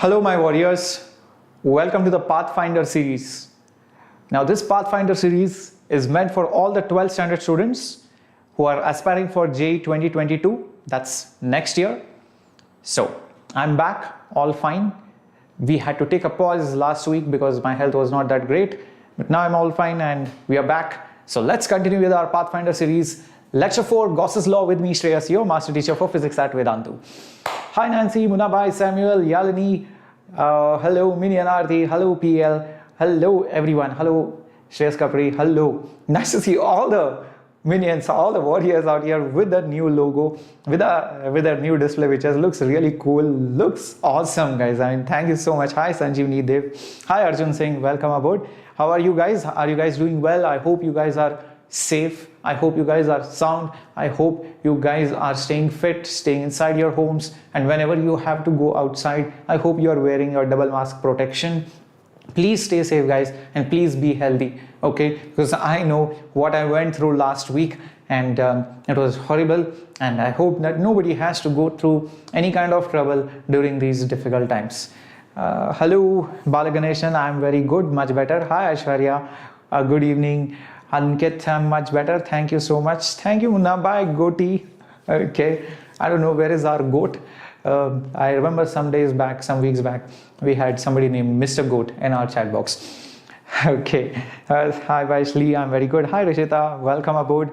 Hello my warriors, welcome to the Pathfinder series. Now this Pathfinder series is meant for all the 12th standard students who are aspiring for JEE 2022, that's next year. So I'm back, all fine. We had to take a pause last week because my health was not that great, but now I'm all fine and we are back. So let's continue with our Pathfinder series. Lecture 4, Gauss Law with me, Shreyas, your master teacher for physics at Vedantu. Hi Nancy, Munabai, Samuel, Yalini, hello Mini Anarthi, hello PL, hello everyone, hello Shreyas Kapri, hello. Nice to see all the minions, all the warriors out here with the new logo, with a new display which just looks really cool, looks awesome guys. I mean, thank you so much. Hi Sanjeevni Dev, hi Arjun Singh, welcome aboard. How are you guys? Are you guys doing well? I hope you guys are safe. I hope you guys are sound. I hope you guys are staying fit, staying inside your homes, and whenever you have to go outside, I hope you are wearing your double mask protection. Please stay safe guys, and please be healthy, okay? Because I know what I went through last week, and it was horrible, and I hope that nobody has to go through any kind of trouble during these difficult times. Hello Balaganeshan, I'm very good, much better. Hi Aishwarya, good evening. Ankit, I'm much better, thank you so much. Thank you Munna, bye Goati. Okay, I don't know where is our goat. I remember some days back, some weeks back, we had somebody named Mr. Goat in our chat box. Okay, hi Vaishli, I'm very good. Hi Rishita, welcome aboard.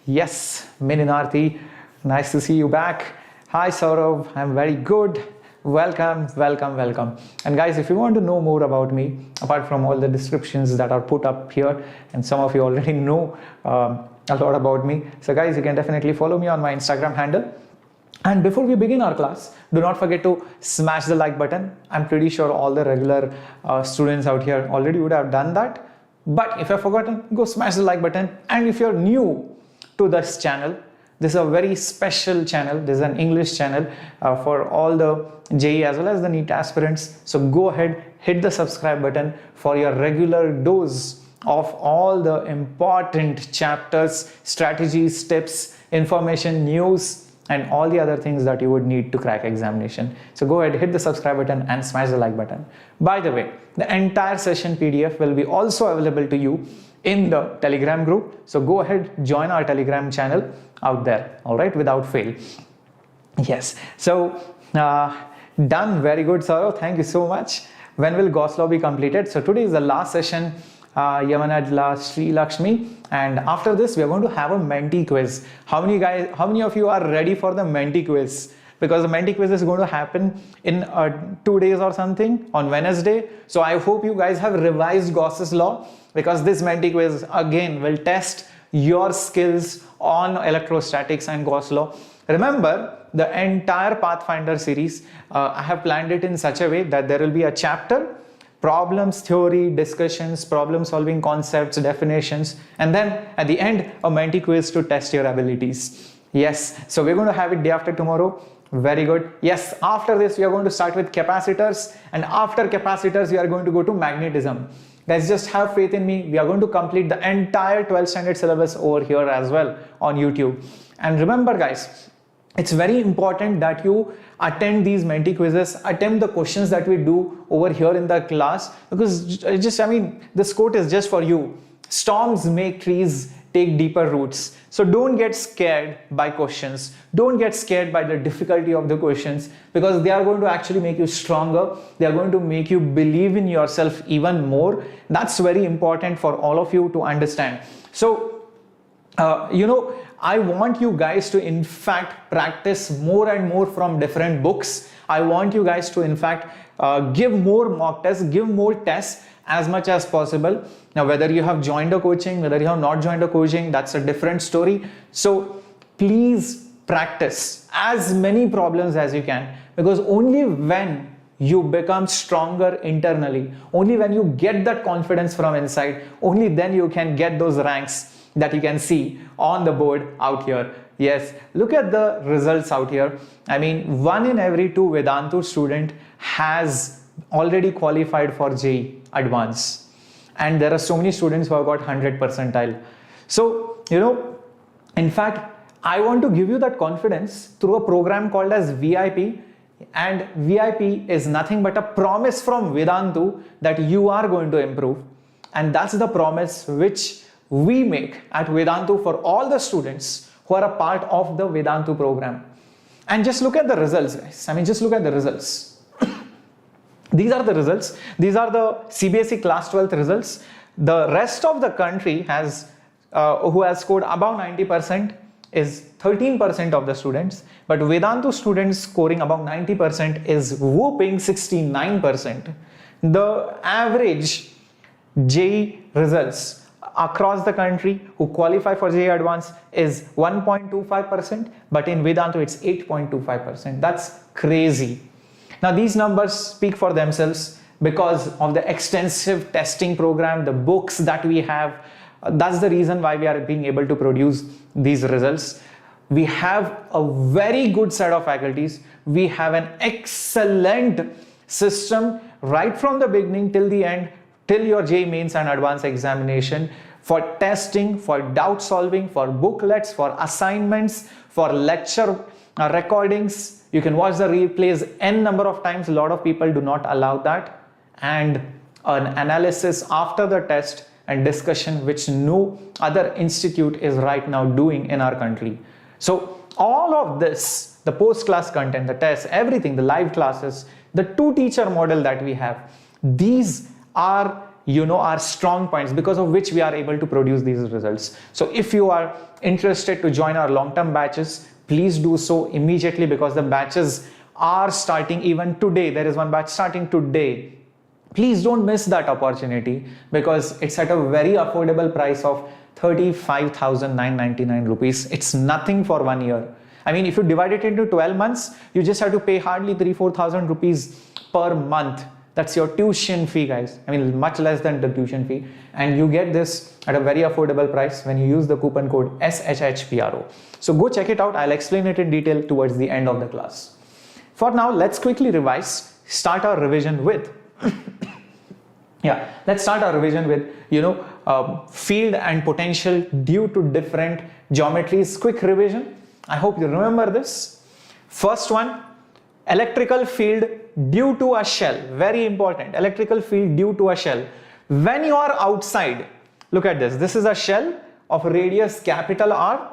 Yes, Mininarthi, nice to see you back. Hi Saurav, I'm very good. Welcome. And guys, if you want to know more about me, apart from all the descriptions that are put up here, and some of you already know a lot about me, so guys, you can definitely follow me on my Instagram handle. And before we begin our class, do not forget to smash the like button. I'm pretty sure all the regular students out here already would have done that, but if you've forgotten, go smash the like button. And if you're new to this channel, this is a very special channel. This is an English channel for all the JEE as well as the NEET aspirants. So go ahead, hit the subscribe button for your regular dose of all the important chapters, strategies, tips, information, news, and all the other things that you would need to crack examination. So go ahead, hit the subscribe button and smash the like button. By the way, the entire session PDF will be also available to you in the Telegram group. So go ahead, join our Telegram channel out there, all right, without fail. Yes, so done, very good Saurav, thank you so much. When will Gauss Law be completed? So today is the last session, Yamanadla, Sri Lakshmi, and after this we are going to have a Menti quiz. How many of you are ready for the Menti quiz? Because the Menti quiz is going to happen in 2 days or something on Wednesday. So I hope you guys have revised Gauss's law, because this Menti quiz again will test your skills on electrostatics and Gauss law. Remember, the entire Pathfinder series, I have planned it in such a way that there will be a chapter, problems, theory, discussions, problem solving concepts, definitions, and then at the end a Menti quiz to test your abilities. Yes, so we're going to have it day after tomorrow. Very good. Yes, after this we are going to start with capacitors, and after capacitors we are going to go to magnetism. Guys, just have faith in me. We are going to complete the entire 12th standard syllabus over here as well on YouTube. And remember guys, it's very important that you attend these Menti quizzes, attempt the questions that we do over here in the class, because this quote is just for you. Storms make trees take deeper roots. So don't get scared by questions. Don't get scared by the difficulty of the questions, because they are going to actually make you stronger. They are going to make you believe in yourself even more. That's very important for all of you to understand. So, I want you guys to in fact practice more and more from different books. I want you guys to in fact give more mock tests, give more tests as much as possible. Now, whether you have joined a coaching, whether you have not joined a coaching, that's a different story. So please practice as many problems as you can, because only when you become stronger internally, only when you get that confidence from inside, only then you can get those ranks that you can see on the board out here. Yes, look at the results out here. I mean, 1 in every 2 Vedantu student has already qualified for JEE Advanced, and there are so many students who have got 100 percentile. So, in fact, I want to give you that confidence through a program called as VIP. and VIP is nothing but a promise from Vedantu that you are going to improve, and that's the promise which we make at Vedantu for all the students who are a part of the Vedantu program. And just look at the results, guys. I mean, just look at the results. These are the results. These are the CBSE class 12th results. The rest of the country has who has scored above 90% is 13% of the students, but Vedantu students scoring above 90% is whooping 69%. The average JEE results across the country who qualify for JEE Advanced is 1.25%, but in Vedantu it's 8.25%. That's crazy. Now these numbers speak for themselves because of the extensive testing program, the books that we have. That's the reason why we are being able to produce these results. We have a very good set of faculties. We have an excellent system right from the beginning till the end, till your JEE Mains and advanced examination, for testing, for doubt solving, for booklets, for assignments, for lecture recordings. You can watch the replays n number of times. A lot of people do not allow that. And an analysis after the test and discussion which no other institute is right now doing in our country. So all of this, the post-class content, the tests, everything, the live classes, the two-teacher model that we have, these are, our strong points because of which we are able to produce these results. So if you are interested to join our long-term batches, please do so immediately, because the batches are starting even today. There is one batch starting today. Please don't miss that opportunity, because it's at a very affordable price of 35,999 rupees. It's nothing for 1 year. I mean, if you divide it into 12 months, you just have to pay hardly 3,000-4,000 rupees per month. That's your tuition fee, guys. I mean, much less than the tuition fee. And you get this at a very affordable price when you use the coupon code SHHPRO. So go check it out. I'll explain it in detail towards the end of the class. For now, let's quickly revise, start our revision with let's start our revision with, field and potential due to different geometries. Quick revision. I hope you remember this. First one, electrical field due to a shell. Very important. Electrical field due to a shell. When you are outside, look at this. This is a shell of radius capital R.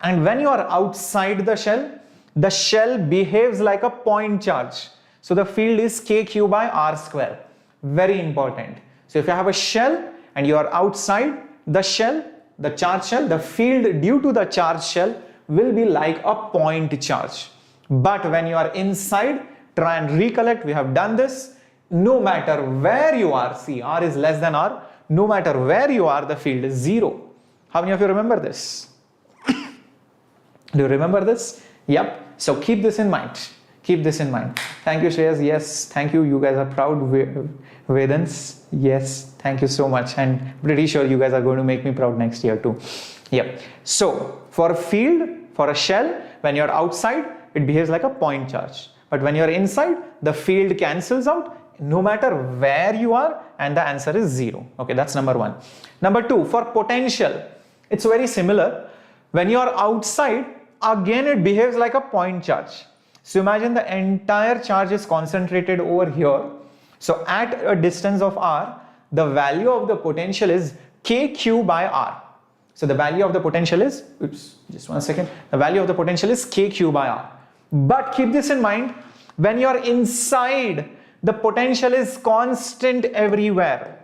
And when you are outside the shell behaves like a point charge. So the field is kq by r square. Very important. So if you have a shell and you are outside the shell, the charge shell, the field due to the charge shell will be like a point charge. But when you are inside, try and recollect, we have done this. No matter where you are, see, r is less than r, no matter where you are, the field is 0. How many of you remember this? Do you remember this? Yep. So keep this in mind. Keep this in mind. Thank you, Shreyas. Yes, thank you. You guys are proud Vedans. Yes, thank you so much. And pretty sure you guys are going to make me proud next year too. Yep. So for a field, for a shell, when you're outside, it behaves like a point charge. But when you're inside, the field cancels out no matter where you are, and the answer is 0. Okay, that's number 1. Number 2, for potential, it's very similar. When you're outside, again it behaves like a point charge. So imagine the entire charge is concentrated over here. So at a distance of r, the value of the potential is kq by r. So the value of the potential is, just one second, the value of the potential is kq by r. But keep this in mind, when you are inside, the potential is constant everywhere.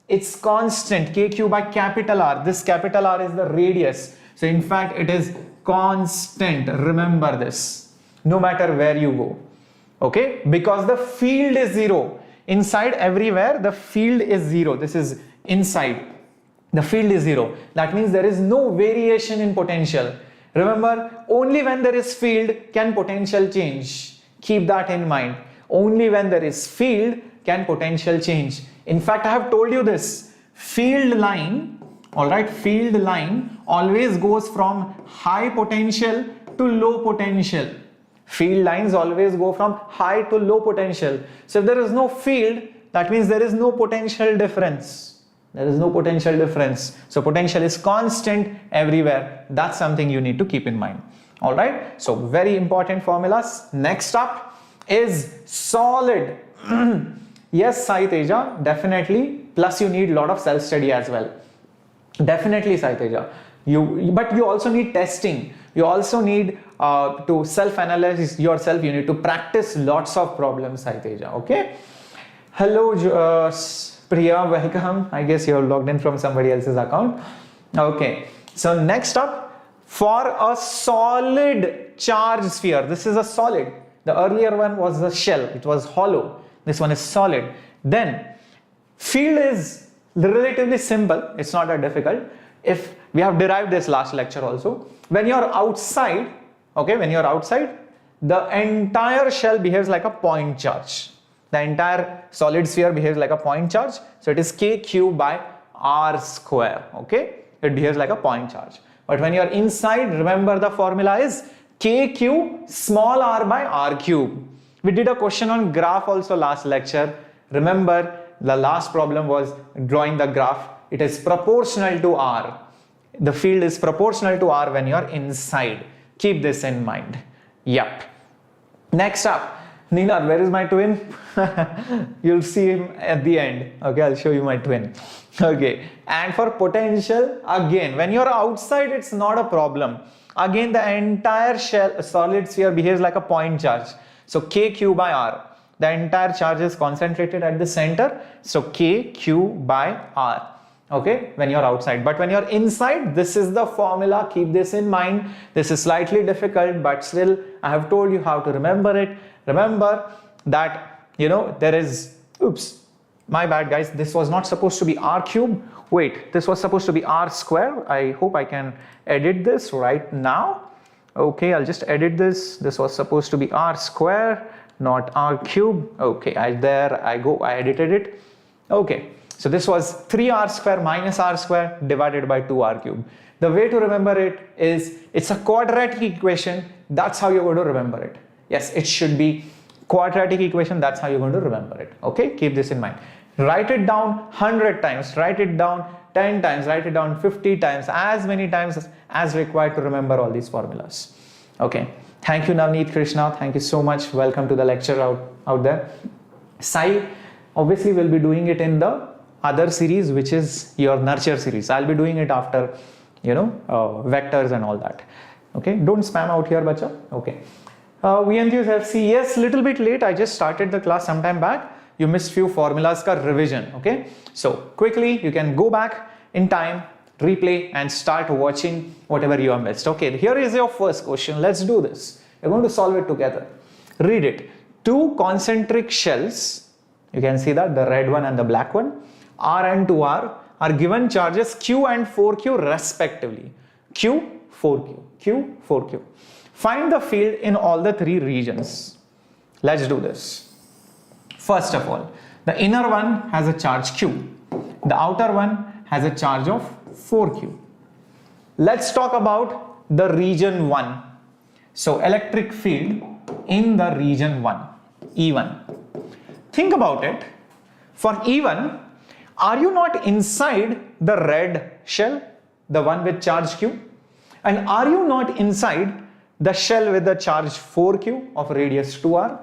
It's constant, kq by capital R. This capital R is the radius. So in fact, it is constant. Remember this, no matter where you go. Okay, because the field is 0. Inside, everywhere, the field is 0. This is inside. The field is 0. That means there is no variation in potential. Remember, only when there is field can potential change. Keep that in mind. Only when there is field can potential change. In fact, I have told you this. Field line, alright, field line always goes from high potential to low potential. Field lines always go from high to low potential. So if there is no field, that means there is no potential difference. There is no potential difference. So potential is constant everywhere. That's something you need to keep in mind. Alright, so very important formulas. Next up, is solid. Yes, Sai Teja, definitely. Plus you need a lot of self-study as well. Definitely, Sai Teja. But you also need testing. You also need to self-analyze yourself. You need to practice lots of problems, Sai Teja. Okay. Hello, Priya, welcome. I guess you're logged in from somebody else's account. Okay. So next up, for a solid charge sphere, this is a solid. The earlier one was the shell. It was hollow. This one is solid. Then field is relatively simple. It's not that difficult. If we have derived this last lecture also. When you're outside, okay, when you're outside, the entire shell behaves like a point charge. The entire solid sphere behaves like a point charge. So it is kq by r square. Okay, it behaves like a point charge. But when you're inside, remember the formula is kq small r by r cube. We did a question on graph also last lecture. Remember, the last problem was drawing the graph. It is proportional to r. The field is proportional to r when you're inside. Keep this in mind. Yep. Next up, Nina, where is my twin? You'll see him at the end. Okay, I'll show you my twin. Okay, and for potential, again, when you're outside, it's not a problem. Again, the entire shell, solid sphere behaves like a point charge. So kq by r. The entire charge is concentrated at the center. So kq by r. Okay, when you're outside. But when you're inside, this is the formula. Keep this in mind. This is slightly difficult, but still, I have told you how to remember it. Remember that, you know, there is, oops, my bad guys, this was not supposed to be r cube. Wait, this was supposed to be r square. I hope I can edit this right now. Okay, I'll just edit this. This was supposed to be r square, not r cube. Okay, there I go, I edited it. Okay, so this was 3r square minus r square divided by 2r cube. The way to remember it is, it's a quadratic equation. That's how you're going to remember it. Yes, it should be quadratic equation. That's how you're going to remember it. Okay, keep this in mind. Write it down 100 times, write it down 10 times, write it down 50 times, as many times as required to remember all these formulas. Okay, thank you Navneet Krishna, thank you so much. Welcome to the lecture out there. Sai, obviously we'll be doing it in the other series, which is your nurture series. I'll be doing it after, you know, vectors and all that. Okay, don't spam out here, bacha. Okay. We Enthuse FC, yes, little bit late. I just started the class sometime back. You missed few formulas ka revision. Okay, so quickly you can go back in time, replay, and start watching whatever you have missed. Okay, here is your first question. Let's do this. You're going to solve it together. Read it. Two concentric shells, you can see that the red one and the black one, R and 2R, are given charges Q and 4Q respectively. Q, 4Q, Q, 4Q. Find the field in all the three regions. Let's do this. First of all, the inner one has a charge Q. The outer one has a charge of 4Q. Let's talk about the region 1. So electric field in the region 1, E1. Think about it. For E1, are you not inside the red shell, the one with charge Q? And are you not inside the shell with the charge 4Q of radius 2R?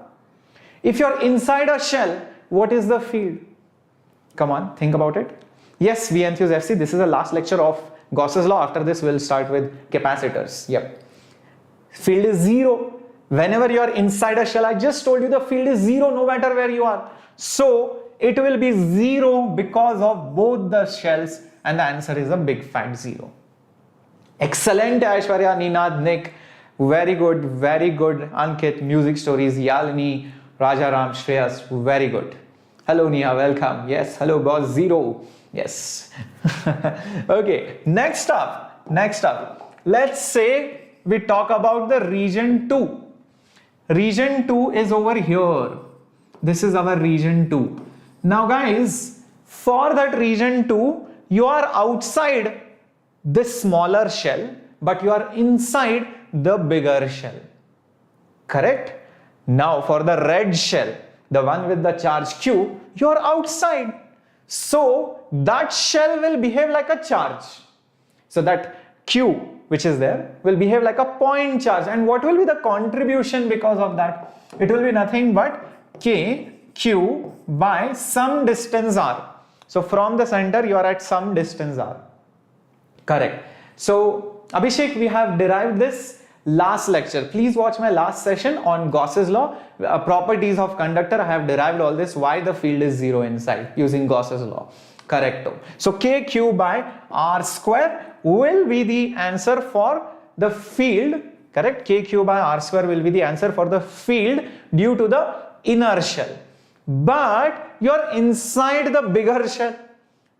If you're inside a shell, what is the field? Come on, think about it. Yes, we Enthuse FC, this is the last lecture of Gauss's law. After this, we'll start with capacitors. Yep. Field is 0. Whenever you are inside a shell, I just told you the field is 0 no matter where you are. So it will be 0 because of both the shells, and the answer is a big fat 0. Excellent, Aishwarya, Ninad, Nick. Very good, Ankit, music stories, Yalini, Rajaram, Shreyas, very good. Hello Nia, welcome. Yes, hello boss, 0. Yes. Okay, next up, let's say we talk about the region 2. Region 2 is over here. This is our region 2. Now guys, for that region 2, you are outside this smaller shell, but you are inside the bigger shell. Correct? Now for the red shell, the one with the charge Q, you are outside. So that shell will behave like a charge. So that Q which is there will behave like a point charge. And what will be the contribution because of that? It will be nothing but k q by some distance r. So from the center you are at some distance r. Correct. So Abhishek, we have derived this last lecture. Please watch my last session on Gauss's law, properties of conductor. I have derived all this, why the field is 0 inside using Gauss's law. Correcto. So kq by r square will be the answer for the field. Correct. Kq by r square will be the answer for the field due to the inertial. But you are inside the bigger shell.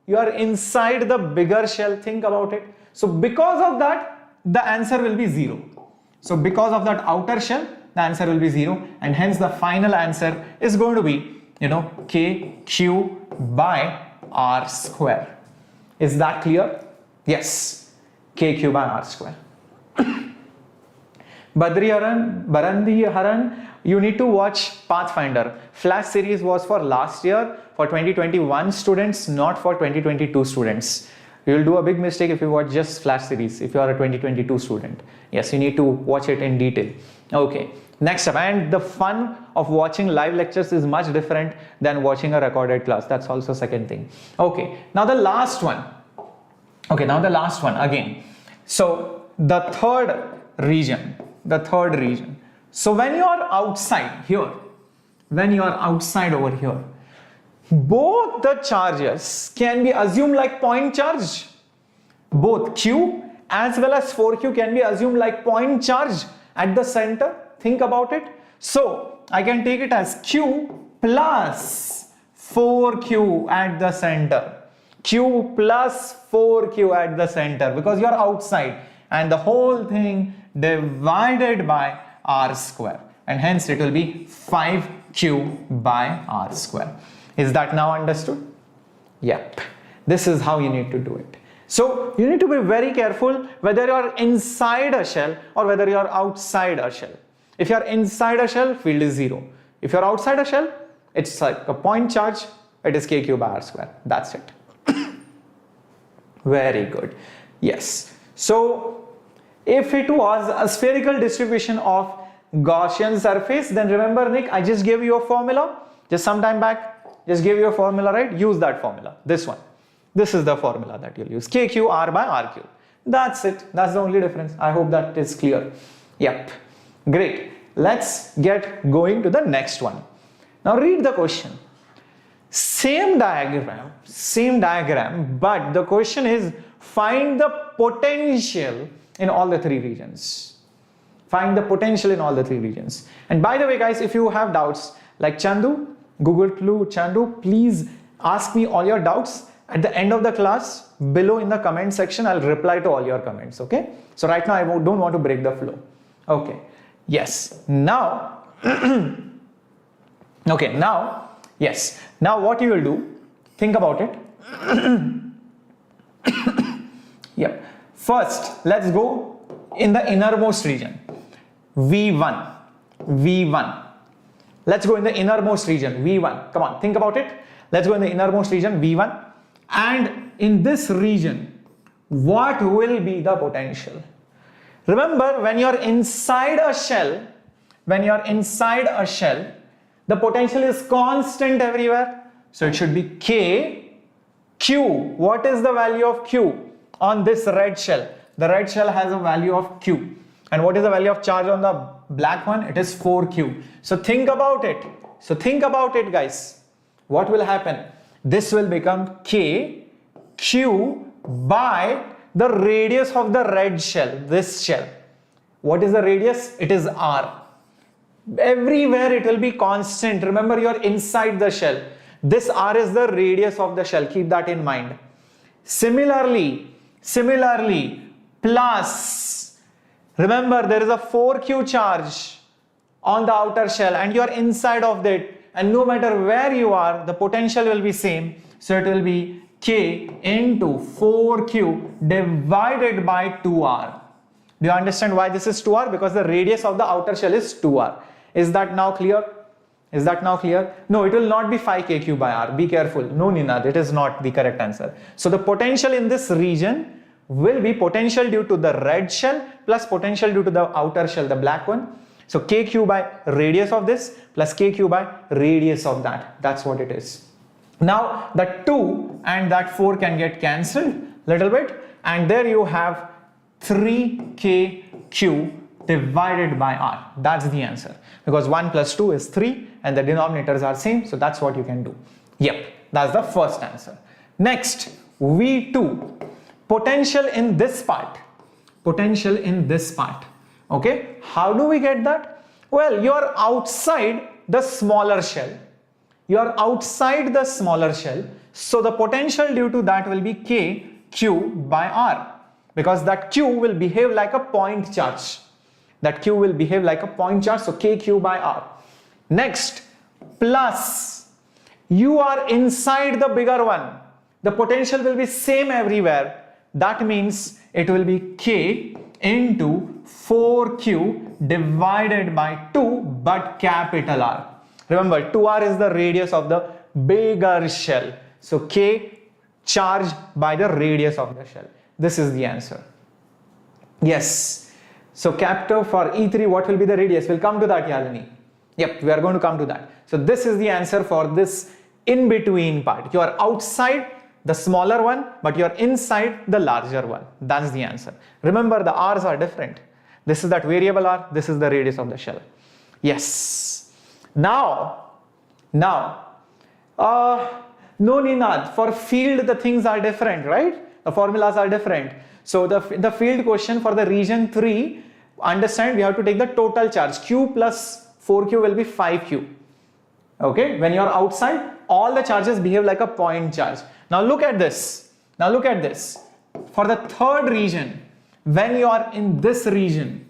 You are inside the bigger shell. Think about it. So because of that, the answer will be 0. So because of that outer shell, the answer will be 0, and hence the final answer is going to be, kq by r square. Is that clear? Yes, kq by r square. Barandi Haran, you need to watch Pathfinder. Flash series was for last year, for 2021 students, not for 2022 students. You will do a big mistake if you watch just Flash series, if you are a 2022 student. Yes, you need to watch it in detail. Okay, next up, and the fun of watching live lectures is much different than watching a recorded class. That's also second thing. Okay, now the last one. Okay, now the last one again. So the third region. So when you are outside here, when you are outside over here, both the charges can be assumed like point charge. Both q as well as 4q can be assumed like point charge at the center. Think about it. So I can take it as q plus 4q at the center. Q plus 4q at the center, because you are outside, and the whole thing divided by r square, and hence it will be 5q by r square. Is that now understood? Yep. This is how you need to do it. So you need to be very careful whether you are inside a shell or whether you are outside a shell. If you are inside a shell, field is 0. If you are outside a shell, it's like a point charge, it is kq by r square. That's it. Very good. Yes. So if it was a spherical distribution of Gaussian surface, then remember, Nick, I just gave you a formula just some time back. Just gave you a formula, right? Use that formula. This one. This is the formula that you'll use. kq r by r cube. That's it. That's the only difference. I hope that is clear. Yep. Great. Let's get going to the next one. Now read the question. Same diagram, but the question is find the potential in all the three regions. Find the potential in all the three regions. And by the way, guys, if you have doubts, like Chandu, Google Clue Chandu, please ask me all your doubts at the end of the class. Below in the comment section, I'll reply to all your comments. Okay. So right now I don't want to break the flow. Okay. Yes. Now, okay. Now, yes. Now what you will do, think about it. Yep. First, let's go in the innermost region. V1. Let's go in the innermost region, V1. Come on, think about it. Let's go in the innermost region, V1. And in this region, what will be the potential? Remember, when you're inside a shell, the potential is constant everywhere. So it should be K, Q. What is the value of Q on this red shell? The red shell has a value of Q. And what is the value of charge on the black one? It is 4q. So think about it, guys. What will happen? This will become k q by the radius of the red shell, this shell. What is the radius? It is r. Everywhere it will be constant. Remember, you are inside the shell. This r is the radius of the shell. Keep that in mind. Similarly, plus, remember, there is a 4q charge on the outer shell and you are inside of that, and no matter where you are, the potential will be same. So it will be k into 4q divided by 2r. Do you understand why this is 2r? Because the radius of the outer shell is 2r. Is that now clear? Is that now clear? No, it will not be 5kq by r. Be careful. No, Ninad, it is not the correct answer. So the potential in this region will be potential due to the red shell plus potential due to the outer shell, the black one. So kq by radius of this plus kq by radius of that. That's what it is. Now the 2 and that 4 can get cancelled little bit, and there you have 3kq divided by r. That's the answer, because 1 plus 2 is 3 and the denominators are same, so that's what you can do. Yep, that's the first answer. Next, V2, potential in this part. Potential in this part. Okay, how do we get that? Well, you are outside the smaller shell. You are outside the smaller shell, so the potential due to that will be kq by r, because that q will behave like a point charge. That q will behave like a point charge, so kq by r. Next, plus, you are inside the bigger one. The potential will be same everywhere. That means it will be k into 4q divided by 2, but capital R. Remember, 2r is the radius of the bigger shell. So k charged by the radius of the shell. This is the answer. Yes. So capital for E3, what will be the radius? We'll come to that, Yalini. Yep, we are going to come to that. So this is the answer for this in-between part. You are outside the smaller one, but you are inside the larger one. That's the answer. Remember, the r's are different. This is that variable r, this is the radius of the shell. Yes. Now, no Ninad, for field the things are different, right? The formulas are different. So the field question for the region 3, understand, we have to take the total charge. Q plus 4q will be 5q. Okay, when you are outside, all the charges behave like a point charge. Now look at this. Now look at this. For the third region, when you are in this region,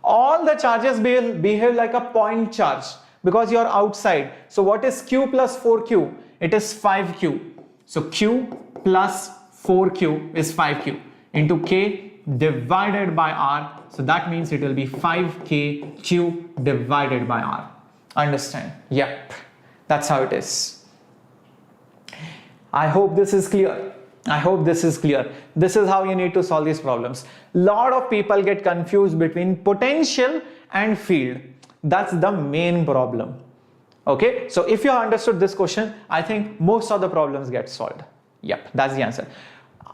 all the charges behave like a point charge because you are outside. So what is q plus 4q? It is 5q. So q plus 4q is 5q into k divided by r. So that means it will be 5kq divided by r. Understand? Yep. That's how it is. I hope this is clear. I hope this is clear. This is how you need to solve these problems. Lot of people get confused between potential and field. That's the main problem. Okay, so if you have understood this question, I think most of the problems get solved. Yep, that's the answer.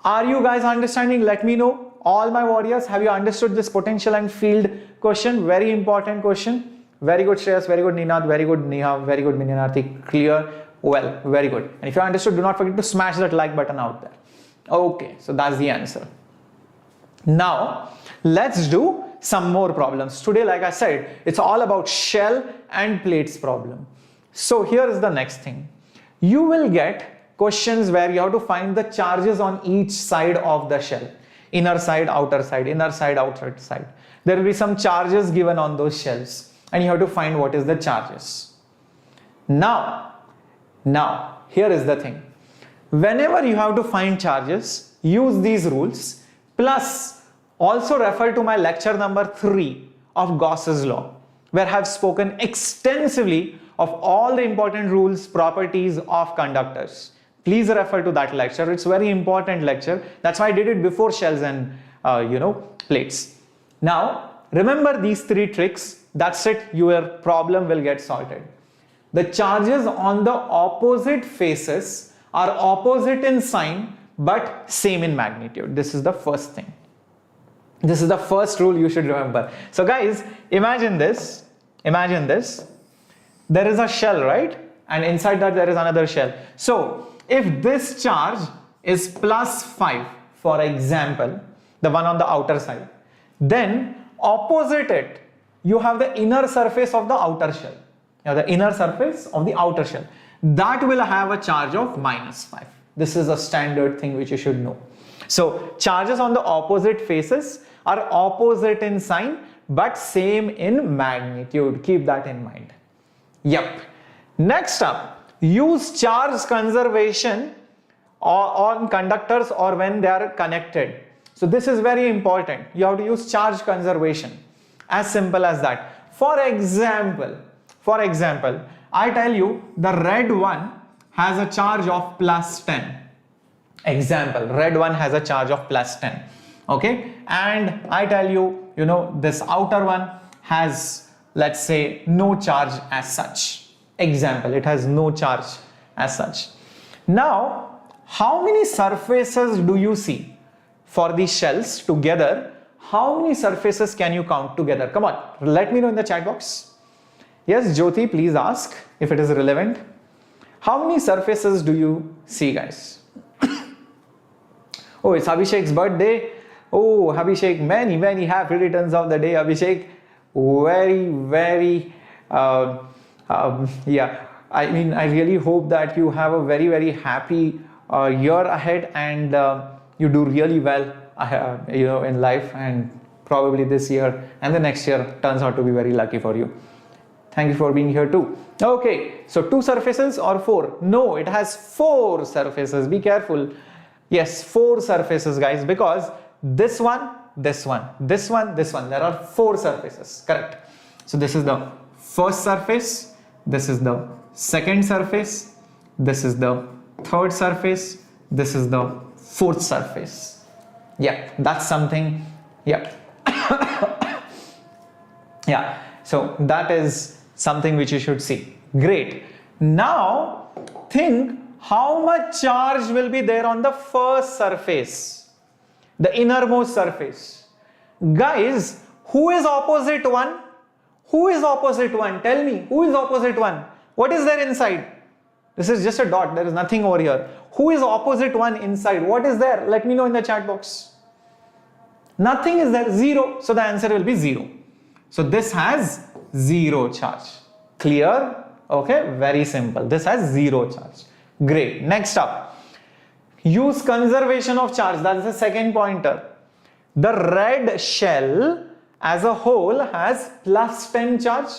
Are you guys understanding? Let me know. All my warriors, have you understood this potential and field question? Very important question. Very good, Shreyas. Very good, Ninad. Very good, Neha. Very good, Minyanarthi. Clear. Well, very good. And if you understood, do not forget to smash that like button out there. Okay, so that's the answer. Now, let's do some more problems. Today, like I said, it's all about shell and plates problem. So here is the next thing. You will get questions where you have to find the charges on each side of the shell. Inner side, outer side, inner side, outer side. There will be some charges given on those shells and you have to find what is the charges. Now, here is the thing. Whenever you have to find charges, use these rules, plus also refer to my lecture number 3 of Gauss's law, where I have spoken extensively of all the important rules, properties of conductors. Please refer to that lecture. It's a very important lecture. That's why I did it before shells and plates. Now, remember these 3 tricks. That's it. Your problem will get sorted. The charges on the opposite faces are opposite in sign but same in magnitude. This is the first thing. This is the first rule you should remember. So guys, imagine this. Imagine this. There is a shell, right? And inside that there is another shell. So if this charge is plus 5, for example, the one on the outer side, then opposite it, you have the inner surface of the outer shell. The inner surface of the outer shell. That will have a charge of minus 5. This is a standard thing which you should know. So charges on the opposite faces are opposite in sign but same in magnitude. Keep that in mind. Yep. Next up, use charge conservation on conductors or when they are connected. So this is very important. You have to use charge conservation. As simple as that. For example, I tell you the red one has a charge of plus 10. Example, red one has a charge of plus 10. Okay, and I tell you, this outer one has, let's say, no charge as such. Example, it has no charge as such. Now, how many surfaces do you see for these shells together? How many surfaces can you count together? Come on, let me know in the chat box. Yes, Jyoti, please ask if it is relevant. How many surfaces do you see, guys? Oh, it's Abhishek's birthday. Oh, Abhishek, many happy returns of the day, Abhishek. Very, yeah. I mean, I really hope that you have a very happy year ahead, and you do really well, in life, and probably this year and the next year turns out to be very lucky for you. Thank you for being here too. Okay, so 2 surfaces or 4? No, it has 4 surfaces. Be careful. Yes, 4 surfaces, guys, because this one, this one, this one, this one, there are 4 surfaces. Correct. So this is the first surface, this is the second surface, this is the third surface, this is the fourth surface. Yeah, that's something. Yeah. Yeah, so that is something which you should see. Great. Now think how much charge will be there on the first surface, the innermost surface. Guys, who is opposite one? Who is opposite one? Tell me, who is opposite one? What is there inside? This is just a dot, there is nothing over here. Who is opposite one inside? What is there? Let me know in the chat box. Nothing is there, 0. So the answer will be 0. So this has 0 charge. Clear? Okay, very simple. This has 0 charge. Great. Next up, use conservation of charge. That is the second pointer. The red shell as a whole has plus 10 charge.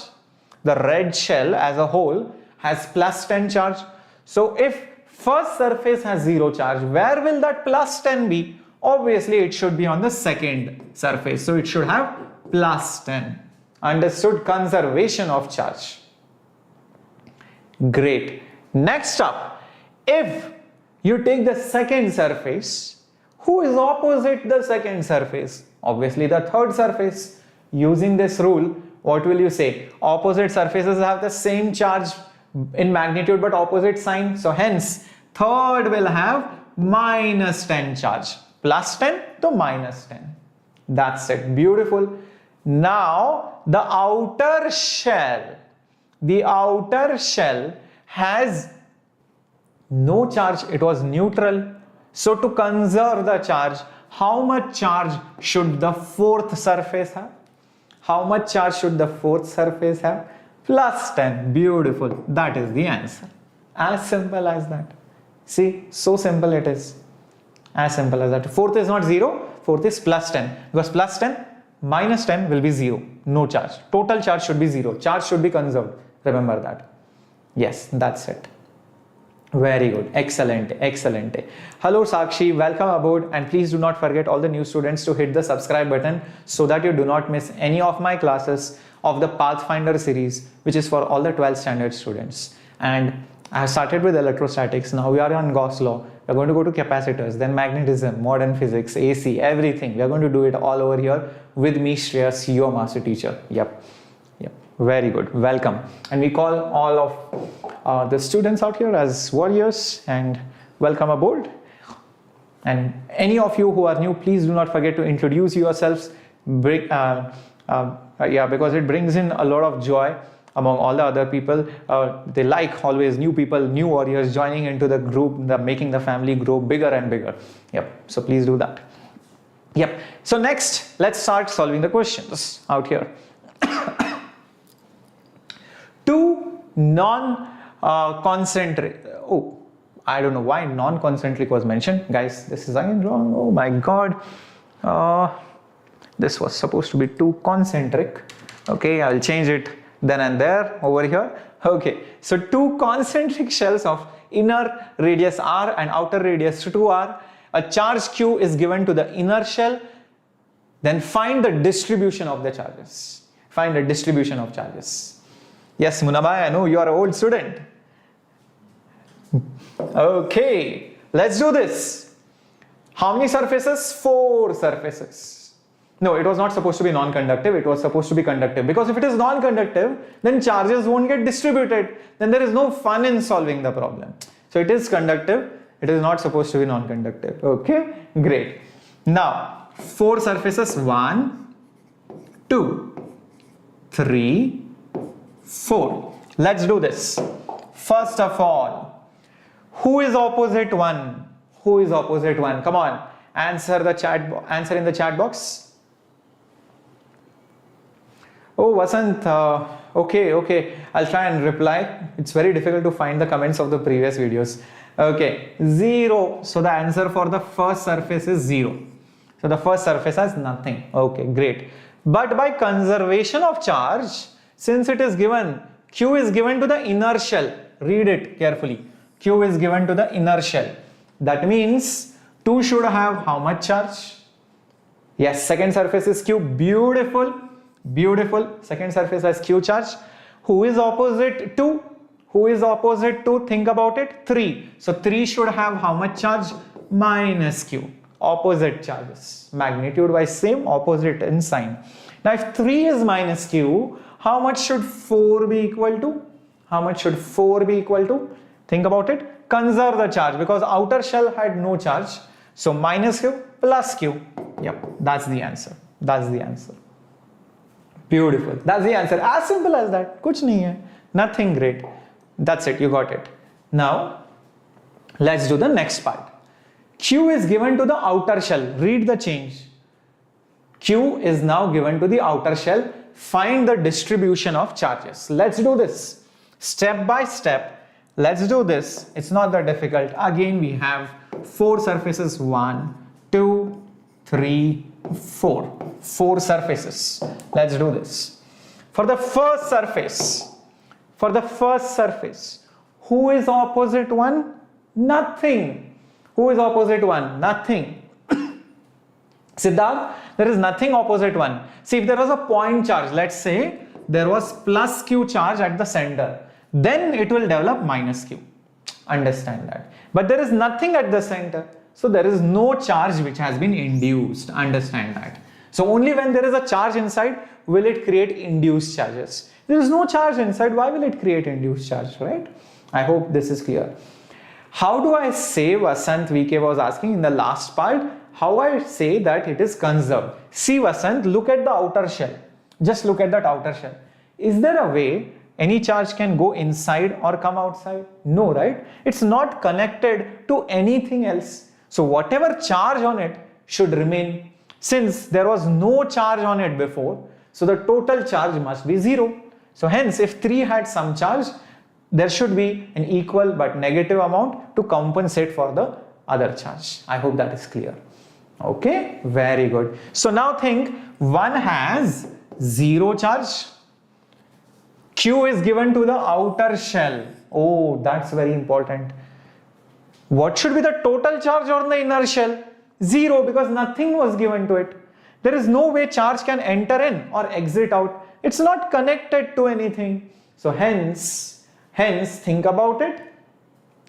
The red shell as a whole has plus 10 charge. So if first surface has 0 charge, where will that plus 10 be? Obviously, it should be on the second surface. So it should have plus 10. Understood? Conservation of charge. Great. Next up, if you take the second surface, who is opposite the second surface? Obviously the third surface. Using this rule, what will you say? Opposite surfaces have the same charge in magnitude but opposite sign. So hence, third will have minus 10 charge. Plus 10 to minus 10. That's it. Beautiful. Now the outer shell has no charge. It was neutral. So to conserve the charge, how much charge should the fourth surface have? How much charge should the fourth surface have? Plus 10. Beautiful. That is the answer. As simple as that. See, so simple it is. As simple as that. Fourth is not 0. Fourth is plus 10. Because plus 10 minus 10 will be 0. No charge. Total charge should be 0. Charge should be conserved. Remember that. Yes, that's it. Very good. Excellent. Excellent. Hello Sakshi, welcome aboard, and please do not forget all the new students to hit the subscribe button so that you do not miss any of my classes of the Pathfinder series, which is for all the 12th standard students. And I have started with electrostatics. Now we are on Gauss Law. We're going to go to capacitors, then magnetism, modern physics, AC, everything. We're going to do it all over here with me, Shreyas, your master teacher. Yep. Very good. Welcome. And we call all of the students out here as warriors, and welcome aboard. And any of you who are new, please do not forget to introduce yourselves. Because it brings in a lot of joy among all the other people. They like always new people, new warriors joining into the group, making the family grow bigger and bigger. Yep. So please do that. Yep. So next, let's start solving the questions out here. Two non-concentric. I don't know why non-concentric was mentioned. Guys, this is again wrong. Oh my god. This was supposed to be two concentric. Okay, I'll change it then and there over here. Okay, so two concentric shells of inner radius r and outer radius 2r. A charge q is given to the inner shell. Then find the distribution of the charges. Find the distribution of charges. Yes, Munabai, I know you are an old student. Okay, let's do this. How many surfaces? 4 surfaces. No, it was not supposed to be non-conductive, it was supposed to be conductive, because if it is non-conductive, then charges won't get distributed, then there is no fun in solving the problem. So it is conductive, it is not supposed to be non-conductive. Okay, great. Now 4 surfaces, 1, 2, 3, 4. Let's do this. First of all, who is opposite 1? Who is opposite 1? Come on, answer in the chat box. Oh, Vasant, okay, I'll try and reply. It's very difficult to find the comments of the previous videos. Okay, 0. So the answer for the first surface is 0. So the first surface has nothing. Okay, great. But by conservation of charge, since it is given, Q is given to the inner shell. Read it carefully. Q is given to the inner shell. That means 2 should have how much charge? Yes, second surface is Q. Beautiful. Beautiful. Second surface has Q charge. Who is opposite to? Who is opposite to? Think about it. 3. So 3 should have how much charge? Minus Q. Opposite charges. Magnitude wise same, opposite in sign. Now if 3 is minus Q, how much should 4 be equal to? How much should 4 be equal to? Think about it. Conserve the charge because outer shell had no charge. So minus Q plus Q. Yep, that's the answer. That's the answer. Beautiful. That's the answer. As simple as that. Kuch nahi hai. Nothing great. That's it. You got it. Now, let's do the next part. Q is given to the outer shell. Read the change. Q is now given to the outer shell. Find the distribution of charges. Let's do this. Step by step. Let's do this. It's not that difficult. Again, we have 4 surfaces. 1, 2, 3, 4. 4 surfaces. Let's do this. For the first surface, who is opposite 1? Nothing. Who is opposite 1? Nothing. Siddharth, there is nothing opposite 1. See, if there was a point charge, let's say there was plus Q charge at the center, then it will develop minus Q. Understand that. But there is nothing at the center. So there is no charge which has been induced. Understand that. So only when there is a charge inside will it create induced charges. There is no charge inside. Why will it create induced charge, right? I hope this is clear. How do I say, Vasant VK was asking in the last part, how I say that it is conserved? See, Vasant, look at the outer shell. Just look at that outer shell. Is there a way any charge can go inside or come outside? No, right? It's not connected to anything else. So whatever charge on it should remain. Since there was no charge on it before, so the total charge must be 0. So hence, if 3 had some charge, there should be an equal but negative amount to compensate for the other charge. I hope that is clear. Okay, very good. So now think, 1 has 0 charge. Q is given to the outer shell. Oh, that's very important. What should be the total charge on the inner shell? 0, because nothing was given to it. There is no way charge can enter in or exit out. It's not connected to anything. So hence think about it.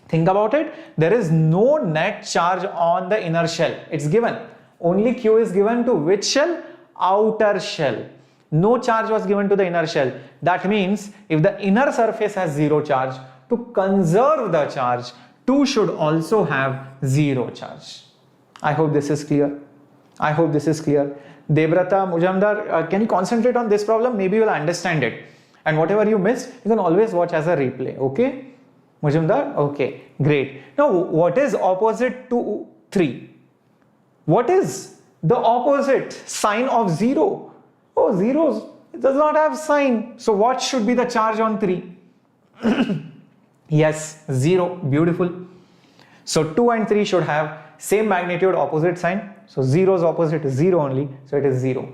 Think about it. There is no net charge on the inner shell. It's given. Only Q is given to which shell? Outer shell. No charge was given to the inner shell. That means if the inner surface has 0 charge, to conserve the charge, 2 should also have 0 charge. I hope this is clear. I hope this is clear. Debrata, Mujamdar, can you concentrate on this problem? Maybe you will understand it. And whatever you missed, you can always watch as a replay. Okay? Mujamdar? Okay, great. Now, what is opposite to 3? What is the opposite sign of 0? Oh, 0 does not have sign. So what should be the charge on 3? Yes, 0. Beautiful. So 2 and 3 should have same magnitude, opposite sign. So 0's opposite is 0 only. So it is 0.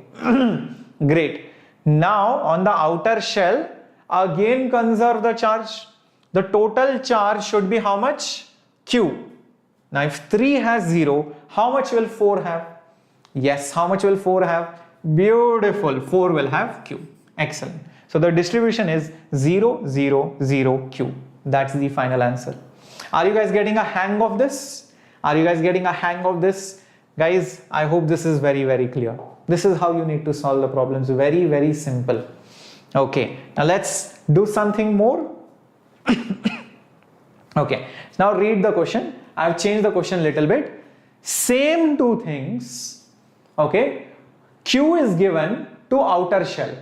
Great. Now on the outer shell, again conserve the charge. The total charge should be how much? Q. Now if 3 has 0, how much will 4 have? Yes, how much will 4 have? Beautiful. 4 will have Q. Excellent. So the distribution is 0, 0, 0, Q. That's the final answer. Are you guys getting a hang of this? Are you guys getting a hang of this? Guys, I hope this is very, very clear. This is how you need to solve the problems. Very, very simple. Okay, now let's do something more. Okay, now read the question. I've changed the question a little bit. Same two things. Okay, Q is given to outer shell.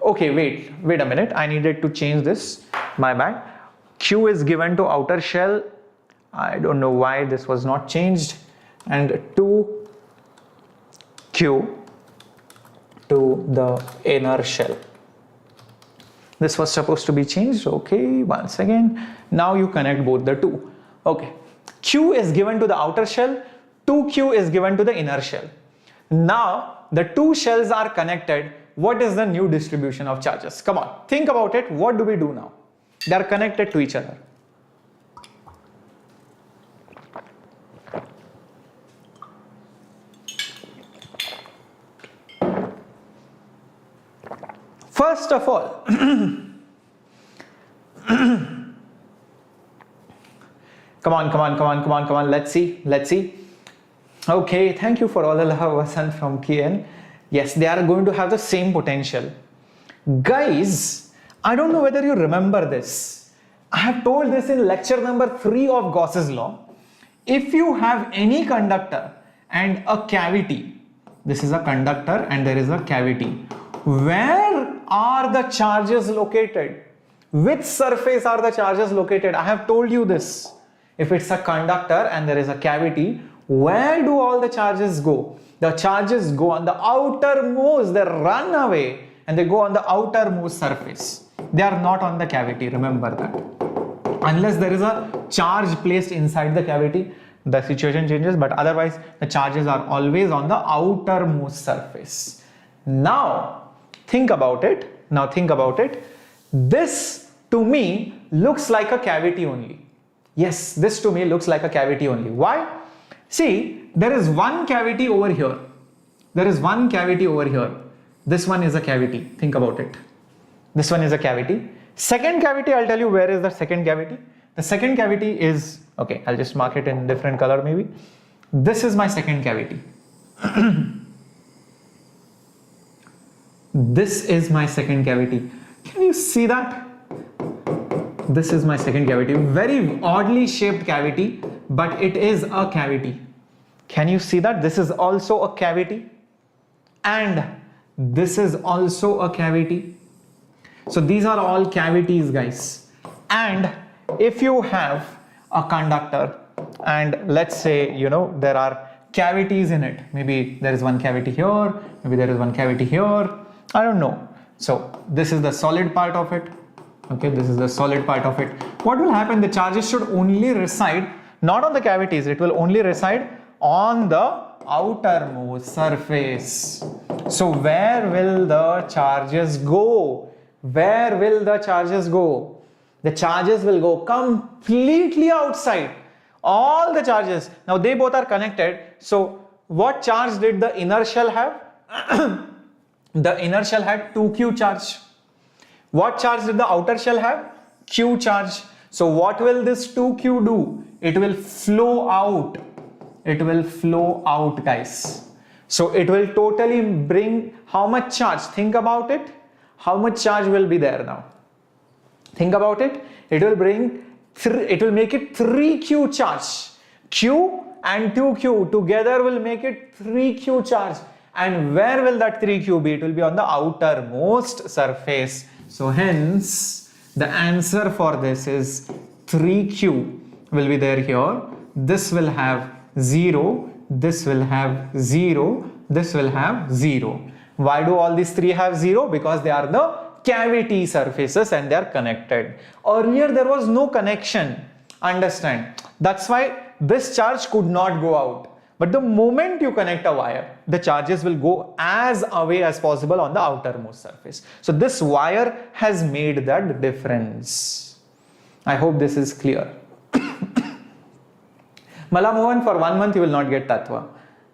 Okay, wait a minute. I needed to change this. My bad. Q is given to outer shell. I don't know why this was not changed. And 2Q to the inner shell. This was supposed to be changed. Okay, once again. Now you connect both the two. Okay. Q is given to the outer shell. 2Q is given to the inner shell. Now the two shells are connected. What is the new distribution of charges? Come on, think about it. What do we do now? They are connected to each other. First of all, come on. Let's see. Okay, thank you for all the love, Vasant from KN. Yes, they are going to have the same potential. Guys, I don't know whether you remember this. I have told this in lecture number 3 of Gauss's law. If you have any conductor and a cavity, this is a conductor and there is a cavity. Where are the charges located? Which surface are the charges located? I have told you this. If it's a conductor and there is a cavity, where do all the charges go? The charges go on the outermost, they run away and they go on the outermost surface. They are not on the cavity, remember that. Unless there is a charge placed inside the cavity, the situation changes, but otherwise the charges are always on the outermost surface. Now think about it. This to me looks like a cavity only. Yes, this to me looks like a cavity only. Why? See, there is one cavity over here. This one is a cavity. Think about it. This one is a cavity. Second cavity, I'll tell you where is the second cavity. The second cavity is, okay, I'll just mark it in different color maybe. This is my second cavity. This is my second cavity. Can you see that? This is my second cavity. Very oddly shaped cavity, but it is a cavity. Can you see that? This is also a cavity. And this is also a cavity. So these are all cavities, guys. And if you have a conductor and let's say, there are cavities in it. Maybe there is one cavity here. Maybe there is one cavity here. I don't know. So this is the solid part of it. Okay, this is the solid part of it. What will happen? The charges should only reside not on the cavities. It will only reside on the outermost surface. So where will the charges go? Where will the charges go? The charges will go completely outside. All the charges. Now they both are connected. So what charge did the inner shell have? The inner shell had 2Q charge. What charge did the outer shell have? Q charge. So what will this 2Q do? It will flow out. It will flow out, guys. So it will totally bring how much charge? Think about it. How much charge will be there now? Think about it. It will bring, it will make it 3Q charge. Q and 2Q together will make it 3Q charge. And where will that 3Q be? It will be on the outermost surface. So hence the answer for this is 3Q will be there here. This will have 0. This will have 0. This will have 0. Why do all these three have 0? Because they are the cavity surfaces and they are connected. Earlier there was no connection. Understand? That's why this charge could not go out. But the moment you connect a wire, the charges will go as away as possible on the outermost surface. So this wire has made that difference. I hope this is clear. Malamohan, for 1 month you will not get Tattva.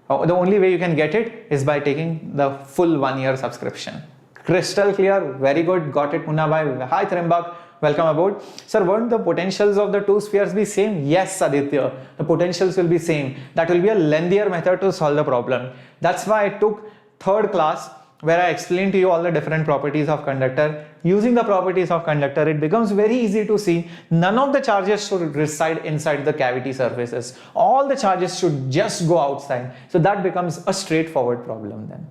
The only way you can get it is by taking the full 1 year subscription. Crystal clear. Very good. Got it, Munna bhai. Hi, Trimbak. Welcome aboard. Sir, won't the potentials of the two spheres be same? Yes, Aditya. The potentials will be same. That will be a lengthier method to solve the problem. That's why I took third class, where I explained to you all the different properties of conductor. Using the properties of conductor, it becomes very easy to see none of the charges should reside inside the cavity surfaces. All the charges should just go outside. So that becomes a straightforward problem then.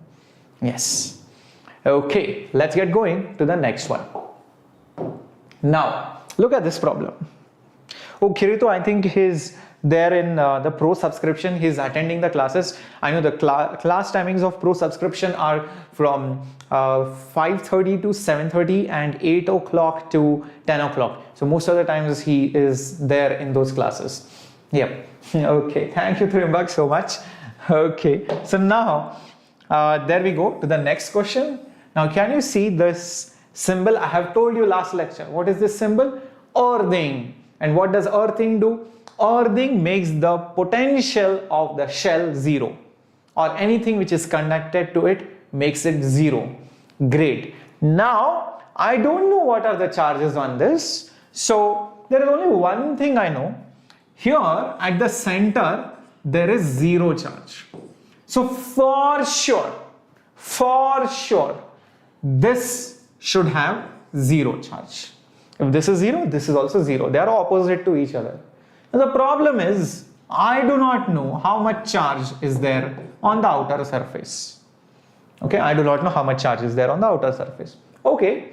Yes. Okay, let's get going to the next one. Now, look at this problem. Oh, Kirito, I think he's there in the pro subscription. He's attending the classes. I know the class timings of pro subscription are from 5:30 to 7:30 and 8 o'clock to 10 o'clock. So most of the times he is there in those classes. Yep. Okay. Thank you, Trimbak, so much. Okay. So now, there we go to the next question. Now, can you see this symbol? I have told you last lecture. What is this symbol? Earthing. And what does earthing do? Earthing makes the potential of the shell zero, or anything which is connected to it makes it zero. Great. Now, I don't know what are the charges on this. So, there is only one thing I know. Here at the center, there is zero charge. So, for sure, this should have zero charge. If this is zero, this is also zero. They are opposite to each other. Now the problem is, I do not know how much charge is there on the outer surface. Okay, I do not know how much charge is there on the outer surface. Okay,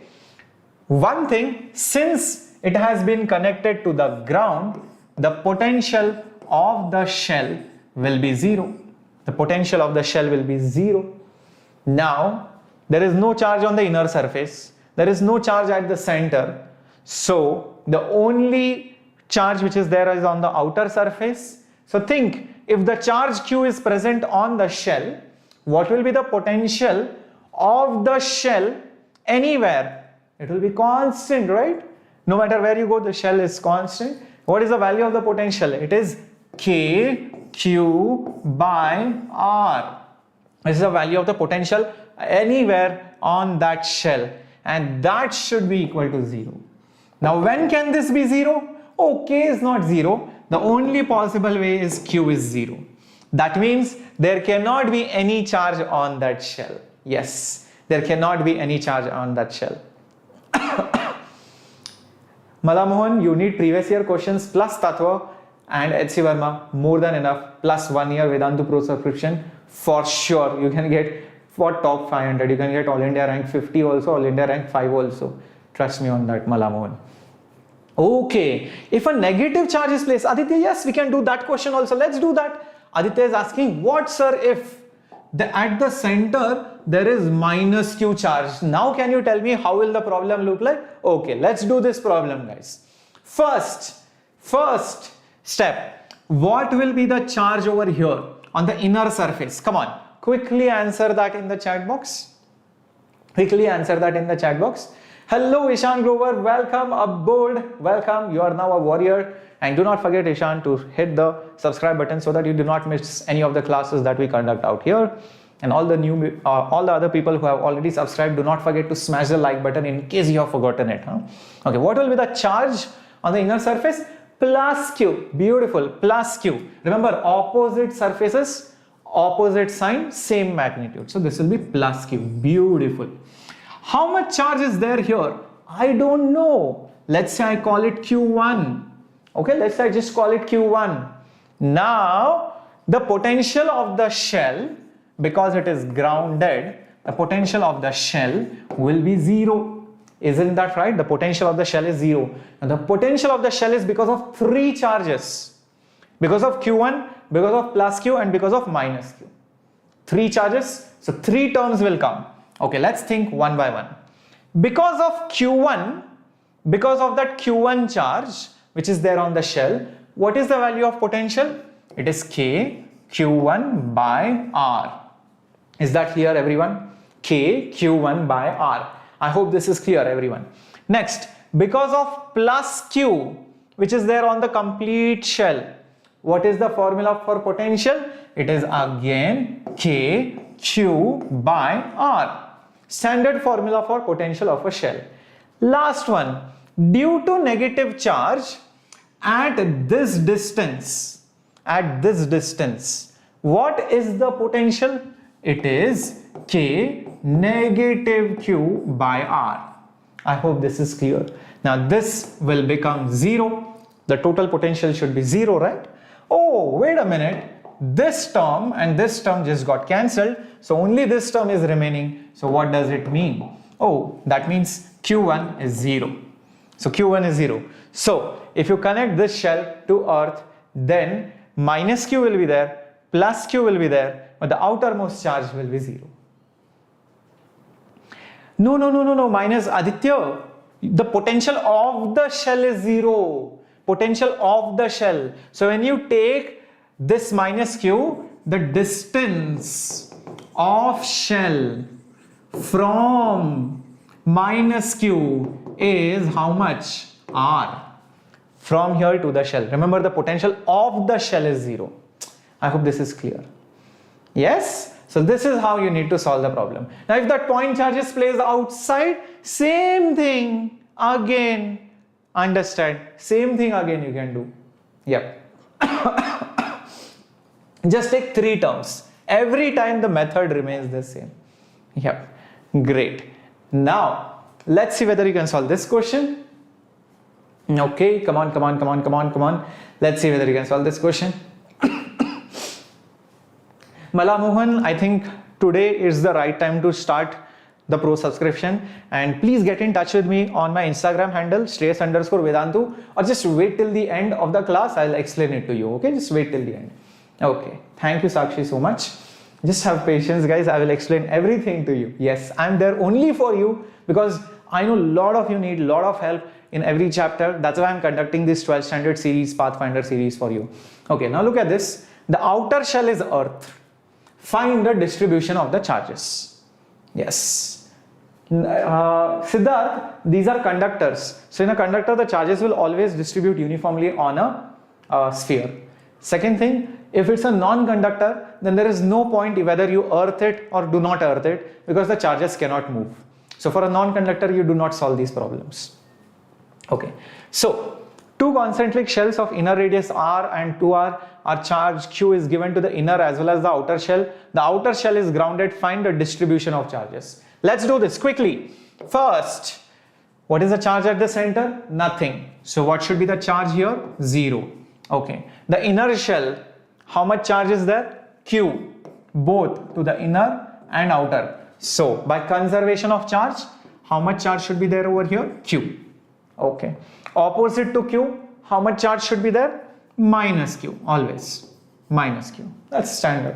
one thing, since it has been connected to the ground, the potential of the shell will be zero. The potential of the shell will be zero. Now, there is no charge on the inner surface. There is no charge at the center. So, the only charge which is there is on the outer surface. So, think, if the charge Q is present on the shell, what will be the potential of the shell anywhere? It will be constant, right? No matter where you go, the shell is constant. What is the value of the potential? It is KQ by R. This is the value of the potential anywhere on that shell, and that should be equal to 0. Now, when can this be 0? Oh, K is not 0. The only possible way is Q is 0. That means there cannot be any charge on that shell. Yes, there cannot be any charge on that shell. Malamohan, you need previous year questions plus Tattva and HC Verma, more than enough, plus 1 year Vedantu Pro subscription. For sure, you can get for top 500. You can get All India rank 50 also, All India rank 5 also. Trust me on that, Malamohan. Okay, if a negative charge is placed, Aditya, yes, we can do that question also. Let's do that. Aditya is asking, what sir if at the center there is minus Q charge? Now can you tell me how will the problem look like? Okay, let's do this problem, guys. First step, what will be the charge over here on the inner surface? Come on, quickly answer that in the chat box. Quickly answer that in the chat box. Hello Ishan Grover, welcome aboard. Welcome, you are now a warrior. And do not forget, Ishan, to hit the subscribe button so that you do not miss any of the classes that we conduct out here. And all the other people who have already subscribed, do not forget to smash the like button in case you have forgotten it. Okay, what will be the charge on the inner surface? Plus Q. Beautiful, plus Q. Remember, opposite surfaces, opposite sign, same magnitude. So this will be plus Q. Beautiful. How much charge is there here? I don't know. Let's say I call it Q1. Okay, let's say I just call it Q1. Now, the potential of the shell, because it is grounded, the potential of the shell will be 0. Isn't that right? The potential of the shell is 0. And the potential of the shell is because of 3 charges. Because of Q1, because of plus Q, and because of minus Q. 3 charges, so 3 terms will come. Okay, let's think one by one. Because of Q1, because of that Q1 charge, which is there on the shell, what is the value of potential? It is K Q1 by R. Is that clear, everyone? K Q1 by R. I hope this is clear, everyone. Next, because of plus Q, which is there on the complete shell, what is the formula for potential? It is again K Q by R. Standard formula for potential of a shell. Last one, due to negative charge at this distance, what is the potential? It is K negative Q by R. I hope this is clear. Now this will become 0. The total potential should be 0, right? Oh, wait a minute. This term and this term just got cancelled. So only this term is remaining. So what does it mean? Oh, that means Q1 is 0. So Q1 is 0. So if you connect this shell to earth, then minus Q will be there, plus Q will be there, but the outermost charge will be 0. No, minus Aditya. The potential of the shell is 0. Potential of the shell. So when you take this minus Q, the distance of shell from minus Q is how much? R. From here to the shell. Remember, the potential of the shell is 0. I hope this is clear. Yes? So this is how you need to solve the problem. Now if that point charge is placed outside, same thing again. Understand? Same thing again you can do. Yep. Just take 3 terms. Every time the method remains the same. Yep. Great. Now let's see whether you can solve this question. Okay, come on. Let's see whether you can solve this question. Mala Mohan, I think today is the right time to start the pro subscription, and please get in touch with me on my Instagram handle Shreyas_Vedantu, or just wait till the end of the class. I'll explain it to you. Okay, just wait till the end. Okay, thank you Sakshi so much. Just have patience guys, I will explain everything to you. Yes, I'm there only for you because I know a lot of you need a lot of help in every chapter. That's why I'm conducting this 12th standard series, Pathfinder series for you. Okay, now look at this. The outer shell is earth. Find the distribution of the charges. Yes. Siddharth, these are conductors. So in a conductor, the charges will always distribute uniformly on a sphere. Second thing, if it's a non-conductor, then there is no point whether you earth it or do not earth it, because the charges cannot move. So for a non-conductor, you do not solve these problems. Okay. So two concentric shells of inner radius R and 2R are charged. Q is given to the inner as well as the outer shell. The outer shell is grounded. Find the distribution of charges. Let's do this quickly. First, what is the charge at the center? Nothing. So what should be the charge here? 0. Okay. The inner shell, how much charge is there? Q, both to the inner and outer. So by conservation of charge, how much charge should be there over here? Q. Okay. Opposite to Q, how much charge should be there? Minus Q, always. Minus Q. That's standard.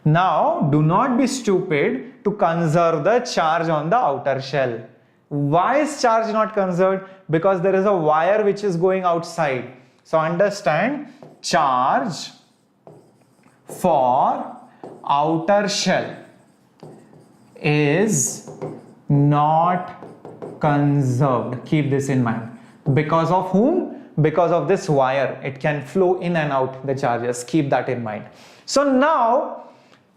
Now, do not be stupid to conserve the charge on the outer shell. Why is charge not conserved? Because there is a wire which is going outside. So understand, charge for outer shell is not conserved. Keep this in mind. Because of whom? Because of this wire. It can flow in and out the charges. Keep that in mind. So now,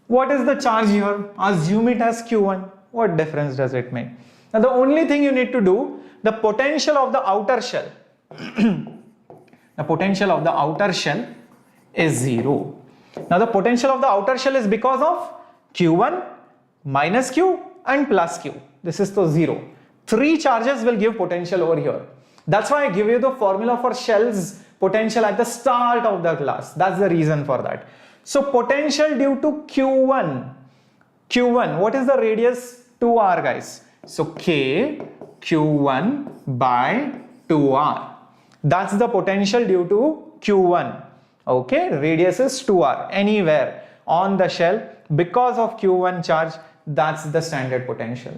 what is the charge here? Assume it as Q1. What difference does it make? Now the only thing you need to do, the potential of the outer shell. The potential of the outer shell is 0. Now the potential of the outer shell is because of Q1, minus Q and plus Q. This is the 0. 3 charges will give potential over here. That's why I give you the formula for shell's potential at the start of the class. That's the reason for that. So potential due to Q1. Q1, what is the radius? 2R guys. So K Q1 by 2R. That's the potential due to Q1. Okay, radius is 2R. Anywhere on the shell because of Q1 charge, that's the standard potential.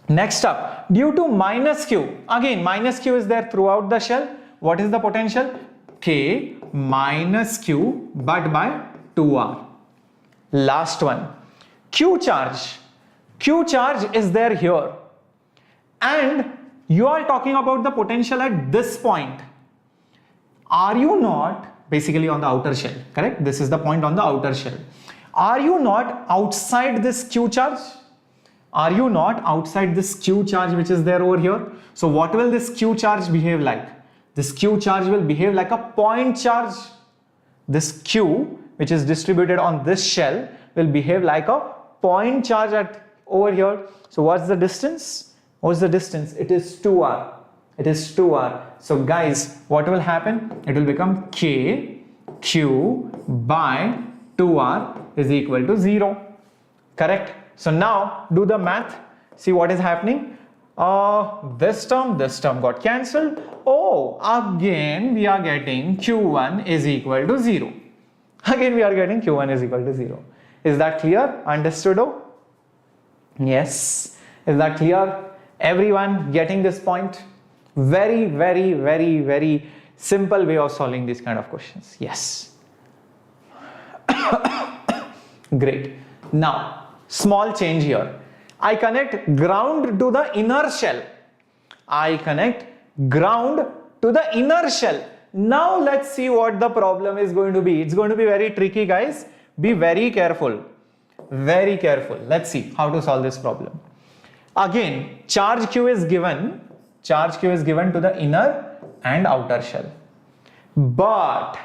Next up, due to minus Q, again minus Q is there throughout the shell. What is the potential? K minus Q but by 2R. Last one, Q charge. Q charge is there here. And you are talking about the potential at this point. Are you not, basically on the outer shell, correct? This is the point on the outer shell. Are you not outside this Q charge? Are you not outside this Q charge which is there over here? So what will this Q charge behave like? This Q charge will behave like a point charge. This Q, which is distributed on this shell, will behave like a point charge at over here. So what's the distance? What's the distance? It is 2r. It is 2r. So guys, what will happen? It will become K Q by 2r is equal to 0. Correct? So now do the math. See what is happening. This term got cancelled. Oh, again we are getting Q1 is equal to 0. Again we are getting Q1 is equal to 0. Is that clear? Understood? Oh? Yes. Is that clear? Everyone getting this point? Very, very, very, very simple way of solving these kind of questions. Yes. Great. Now, small change here. I connect ground to the inner shell. I connect ground to the inner shell. Now let's see what the problem is going to be. It's going to be very tricky, guys. Be very careful. Very careful. Let's see how to solve this problem. Again, charge Q is given. Charge Q is given to the inner and outer shell. But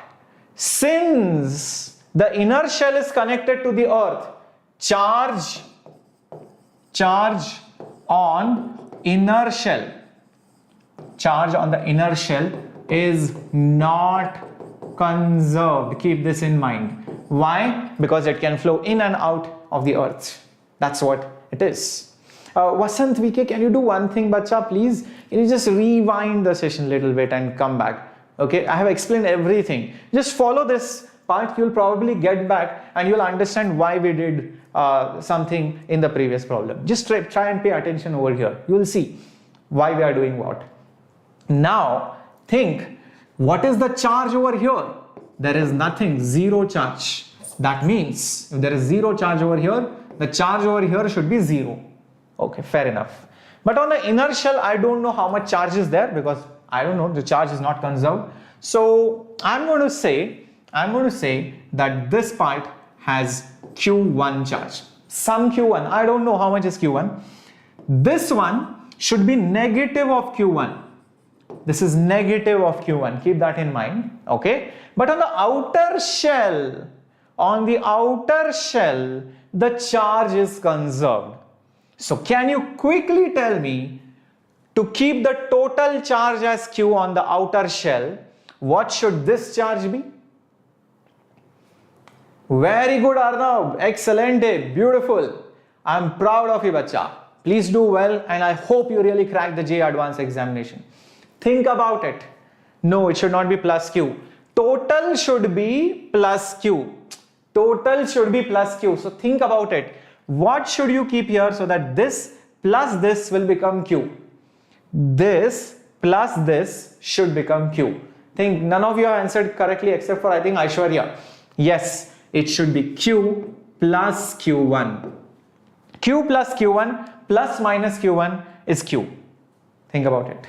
since the inner shell is connected to the earth, charge on inner shell. Charge on the inner shell is not conserved. Keep this in mind. Why? Because it can flow in and out of the earth. That's what it is. Vasant VK, can you do one thing, bacha, please? Can you just rewind the session a little bit and come back? Okay, I have explained everything. Just follow this part. You'll probably get back and you'll understand why we did something in the previous problem. Just try and pay attention over here. You will see why we are doing what. Now, think, what is the charge over here? There is nothing, zero charge. That means if there is zero charge over here, the charge over here should be 0. Okay, fair enough. But on the inner shell, I don't know how much charge is there because I don't know, the charge is not conserved. So I'm going to say that this part has Q1 charge. Some Q1, I don't know how much is Q1. This one should be negative of Q1. This is negative of Q1. Keep that in mind. Okay. But on the outer shell, the charge is conserved. So can you quickly tell me, to keep the total charge as Q on the outer shell, what should this charge be? Very good, Arnav. Excellent. Beautiful. I'm proud of you, bacha. Please do well and I hope you really crack the JEE Advanced examination. Think about it. No, it should not be plus Q. Total should be plus Q. Total should be plus Q. So think about it. What should you keep here so that this plus this will become Q? This plus this should become Q. Think none of you have answered correctly except for I think Aishwarya. Yes, it should be Q plus Q1. Q plus Q1 plus minus Q1 is Q. Think about it.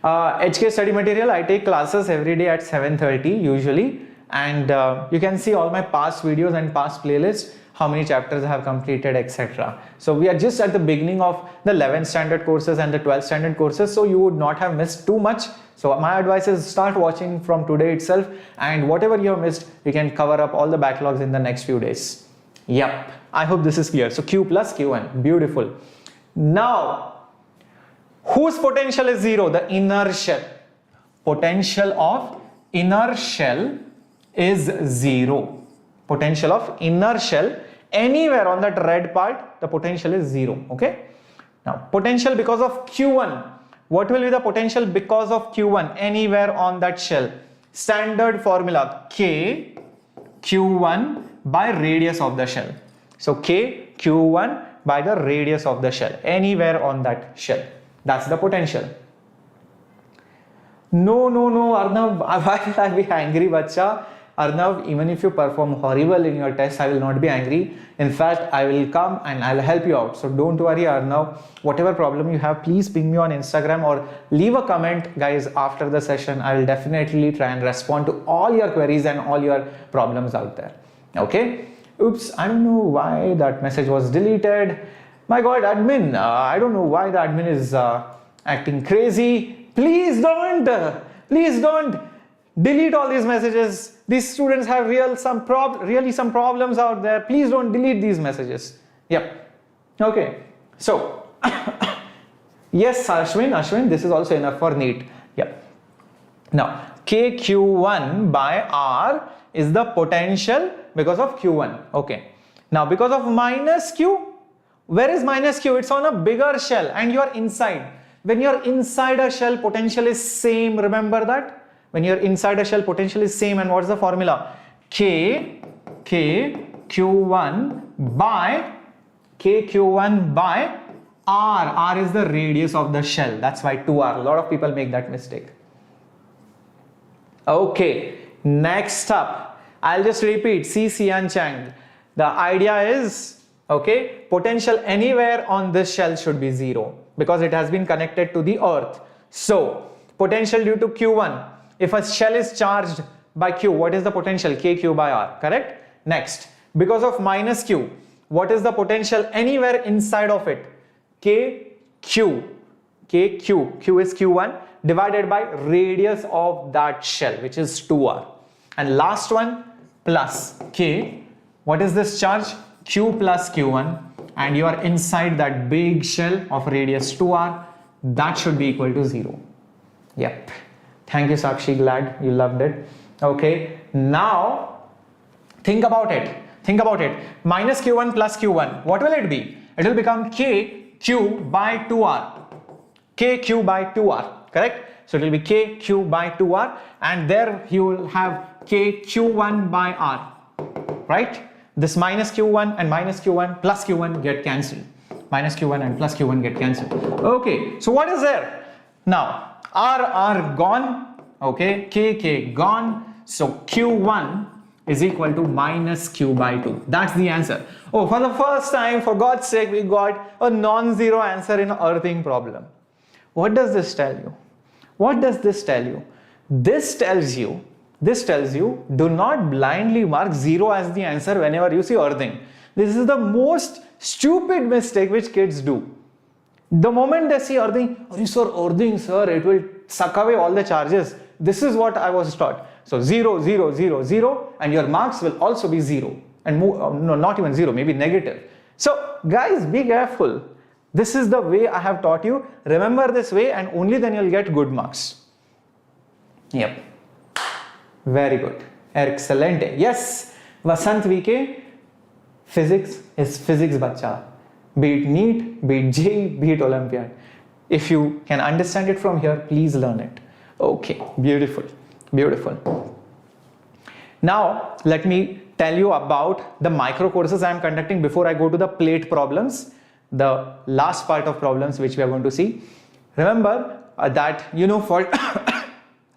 HK study material, I take classes every day at 7:30 usually, and you can see all my past videos and past playlists, how many chapters I have completed, etc. So we are just at the beginning of the 11th standard courses and the 12th standard courses, so you would not have missed too much. So my advice is start watching from today itself, and whatever you have missed, you can cover up all the backlogs in the next few days. Yep, I hope this is clear. So Q plus Q1, beautiful. Now, whose potential is 0? The inner shell. Potential of inner shell is 0. Potential of inner shell, anywhere on that red part, the potential is 0. Okay. Now, potential because of Q1. What will be the potential because of Q1? Anywhere on that shell. Standard formula, K Q1 by radius of the shell. So K Q1 by the radius of the shell, anywhere on that shell. That's the potential. No, Arnav, why will I be angry, bacha? Arnav, even if you perform horrible in your test, I will not be angry. In fact, I will come and I'll help you out. So don't worry, Arnav. Whatever problem you have, please ping me on Instagram or leave a comment, guys, after the session. I will definitely try and respond to all your queries and all your problems out there. Okay. Oops, I don't know why that message was deleted. My God, admin, I don't know why the admin is acting crazy. Please don't delete all these messages. These students have really some problems out there. Please don't delete these messages. Yep. Okay. So, yes, Ashwin, this is also enough for NEET. Yep. Now, KQ1 by R is the potential because of Q1. Okay. Now, because of minus Q, where is minus Q? It's on a bigger shell and you are inside. When you are inside a shell, potential is same. Remember that? When you are inside a shell, potential is same. And what's the formula? KQ1 by R. R is the radius of the shell. That's why 2R. A lot of people make that mistake. Okay. Next up, I'll just repeat. C. Sian Chang. The idea is, okay, potential anywhere on this shell should be 0 because it has been connected to the earth. So, potential due to Q1. If a shell is charged by Q, what is the potential? KQ by R, correct? Next, because of minus Q, what is the potential anywhere inside of it? KQ. Q is Q1 divided by radius of that shell, which is 2R. And last one, plus K. What is this charge? Q plus Q1, and you are inside that big shell of radius 2R. That should be equal to 0. Yep. Thank you, Sakshi. Glad you loved it. Okay. Now, think about it. Minus Q1 plus Q1. What will it be? It will become KQ by 2R. KQ by 2R. Correct? So it will be KQ by 2R, and there you will have KQ1 by R. Right? This minus Q1 and minus Q1 plus Q1 get cancelled. Minus Q1 and plus Q1 get cancelled. Okay, so what is there? Now, R gone, okay, K gone. So Q1 is equal to minus Q by 2. That's the answer. Oh, for the first time, for God's sake, we got a non-zero answer in an earthing problem. What does this tell you? What does this tell you? This tells you, do not blindly mark 0 as the answer whenever you see earthing. This is the most stupid mistake which kids do. The moment they see earthing, earthing, sir, it will suck away all the charges. This is what I was taught. So 0, 0, 0, 0, and your marks will also be 0. And no, not even 0, maybe negative. So guys, be careful. This is the way I have taught you. Remember this way, and only then you'll get good marks. Yep. Very good. Excelente. Yes, Vasant VK, physics is physics bacha. Be it NEET, be it JEE, be it Olympiad. If you can understand it from here, please learn it. Okay, beautiful, beautiful. Now, let me tell you about the micro courses I am conducting before I go to the plate problems, the last part of problems which we are going to see. Remember that, for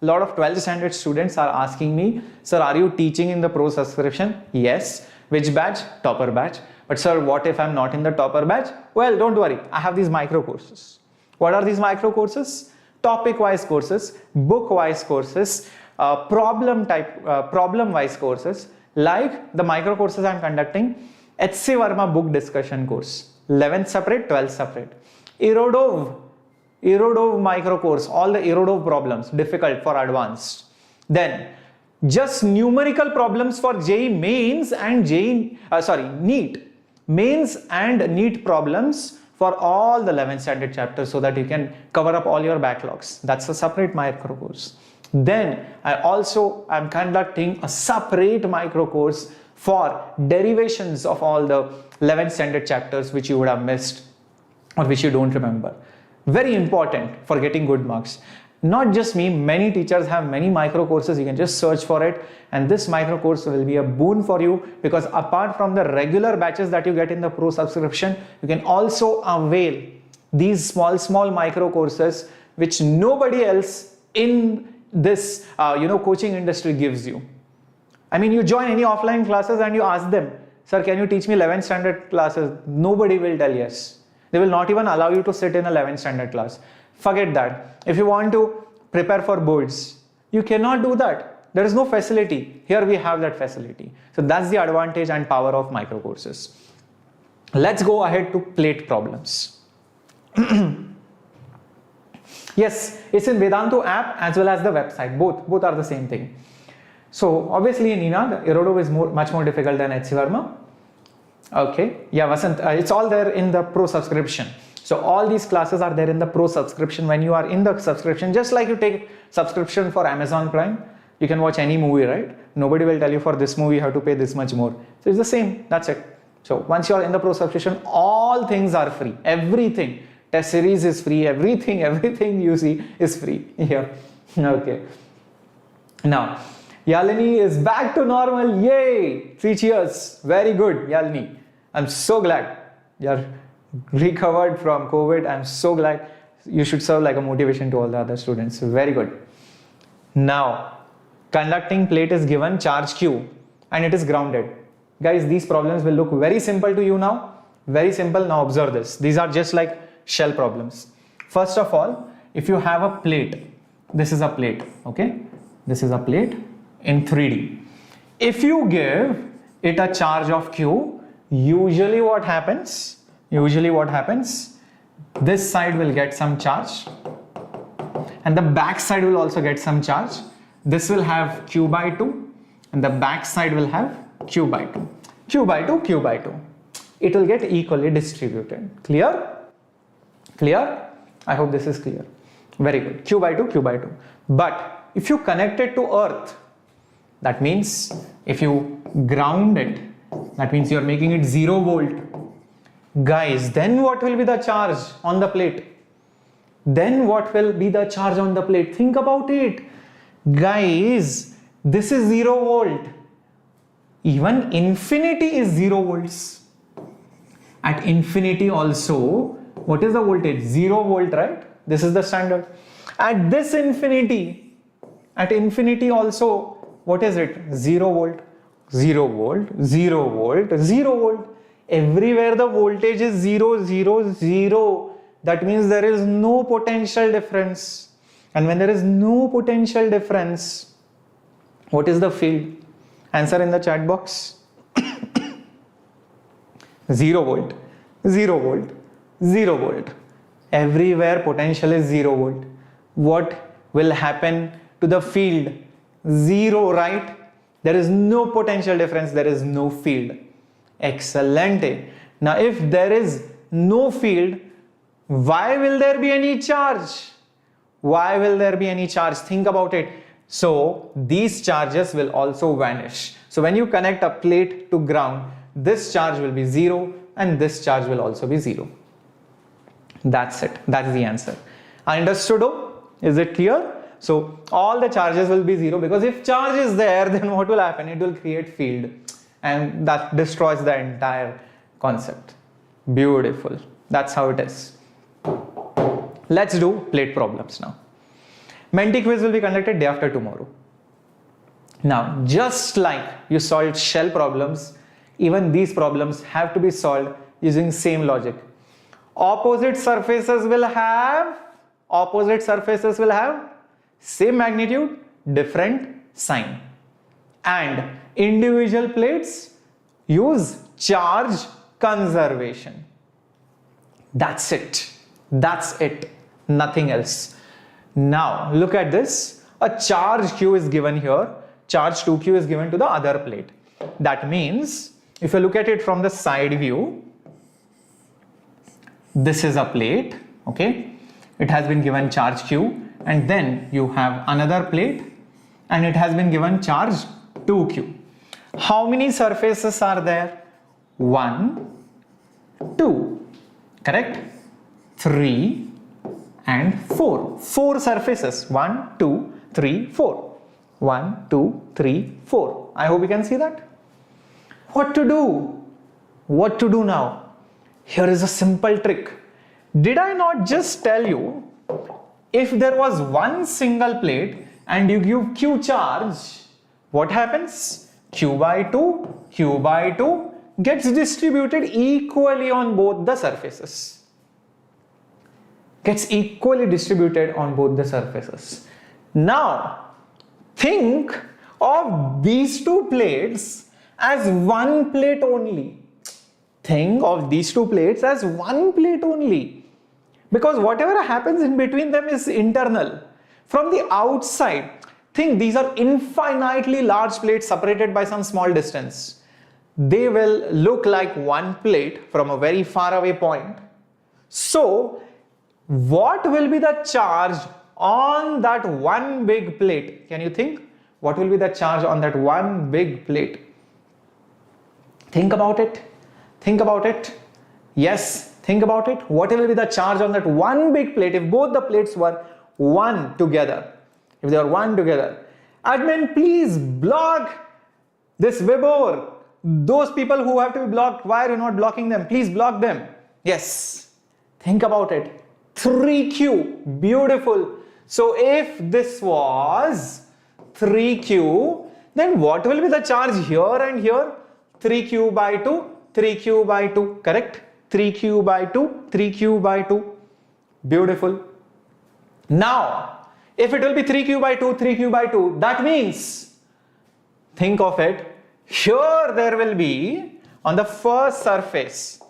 a lot of 12th standard students are asking me, sir, are you teaching in the pro subscription? Yes. Which batch? Topper batch. But sir, what if I'm not in the topper batch? Well, don't worry. I have these micro courses. What are these micro courses? Topic wise courses, book wise courses, problem wise courses, like the micro courses I'm conducting. H.C. Verma book discussion course, 11th separate, 12th separate. Irodov micro course, all the Irodov problems, difficult for advanced. Then just numerical problems for JEE Mains and NEET. Mains and NEET problems for all the 11th standard chapters so that you can cover up all your backlogs. That's a separate micro course. Then I also am conducting a separate micro course for derivations of all the 11th standard chapters which you would have missed or which you don't remember. Very important for getting good marks. Not just me, many teachers have many micro courses. You can just search for it, and this micro course will be a boon for you, because apart from the regular batches that you get in the pro subscription, you can also avail these small micro courses which nobody else in this coaching industry gives you. I mean, you join any offline classes and you ask them, sir, can you teach me 11th standard classes? Nobody will tell yes. They will not even allow you to sit in 11th standard class. Forget that. If you want to prepare for boards, you cannot do that. There is no facility. Here we have that facility. So that's the advantage and power of micro courses. Let's go ahead to plate problems. Yes, it's in Vedantu app as well as the website. Both are the same thing. So obviously in Nina, the Erodo is much more difficult than HC Verma. Okay, yeah, Vasant, it's all there in the pro subscription. So all these classes are there in the pro subscription. When you are in the subscription, just like you take subscription for Amazon Prime, you can watch any movie, right? Nobody will tell you for this movie you have to pay this much more. So it's the same, that's it. So once you are in the pro subscription, all things are free, everything. Test series is free, everything you see is free here. Okay. Now, Yalini is back to normal. Yay! 3 cheers. Very good, Yalini. I'm so glad you're recovered from COVID. I'm so glad. You should serve like a motivation to all the other students. Very good. Now, conducting plate is given charge Q and it is grounded. Guys, these problems will look very simple to you now. Very simple. Now observe this. These are just like shell problems. First of all, if you have a plate, this is a plate, okay? This is a plate in 3D. If you give it a charge of Q, usually what happens? This side will get some charge and the back side will also get some charge. This will have Q by 2 and the back side will have Q by 2. Q by 2, Q by 2. It will get equally distributed. Clear? Clear? I hope this is clear. Very good. Q by 2, Q by 2. But if you connect it to earth, that means if you ground it, that means you are making it 0 volt. Guys, then what will be the charge on the plate? Then what will be the charge on the plate? Think about it. Guys, this is 0 volt. Even infinity is 0 volts. At infinity also, what is the voltage? 0 volt, right? This is the standard. At this infinity, at infinity also, what is it? 0 volt, 0 volt, 0 volt, 0 volt. Everywhere the voltage is 0, 0, 0. That means there is no potential difference. And when there is no potential difference, what is the field? Answer in the chat box. 0 volt, 0 volt, 0 volt. Everywhere potential is 0 volt. What will happen to the field? 0, right? There is no potential difference, there is no field. Excellent. Now if there is no field, why will there be any charge? Why will there be any charge? Think about it. So these charges will also vanish. So when you connect a plate to ground, this charge will be 0 and this charge will also be 0. That's it. That's the answer. Understood? Is it clear? So all the charges will be 0 because if charge is there, then what will happen? It will create field and that destroys the entire concept. Beautiful. That's how it is. Let's do plate problems now. Menti quiz will be conducted day after tomorrow. Now, just like you solved shell problems, even these problems have to be solved using same logic. Opposite surfaces will have same magnitude, different sign. And individual plates use charge conservation. That's it. That's it. Nothing else. Now look at this. A charge Q is given here. Charge 2Q is given to the other plate. That means if you look at it from the side view, this is a plate, okay? It has been given charge Q, and then you have another plate and it has been given charge 2Q. How many surfaces are there? 1, 2, correct? 3 and 4. 4 surfaces. 1, 2, 3, 4. 1, 2, 3, 4. I hope you can see that. What to do? What to do now? Here is a simple trick. Did I not just tell you, if there was one single plate and you give Q charge, what happens? Q by 2 gets distributed equally on both the surfaces. Gets equally distributed on both the surfaces. Now, think of these two plates as one plate only. Think of these two plates as one plate only. Because whatever happens in between them is internal. From the outside, think these are infinitely large plates separated by some small distance. They will look like one plate from a very far away point. So, what will be the charge on that one big plate? Can you think? What will be the charge on that one big plate? Think about it. Think about it. Yes, think about it. What will be the charge on that one big plate if both the plates were one together? If they are one together. Admin, please block this Weber. Those people who have to be blocked, why are you not blocking them? Please block them. Yes. Think about it. 3Q. Beautiful. So if this was 3Q, then what will be the charge here and here? 3Q by 2, 3Q by 2. Correct? 3Q by 2, 3Q by 2. Beautiful. Now, if it will be 3Q by 2, 3Q by 2, that means, think of it, here there will be, on the first surface,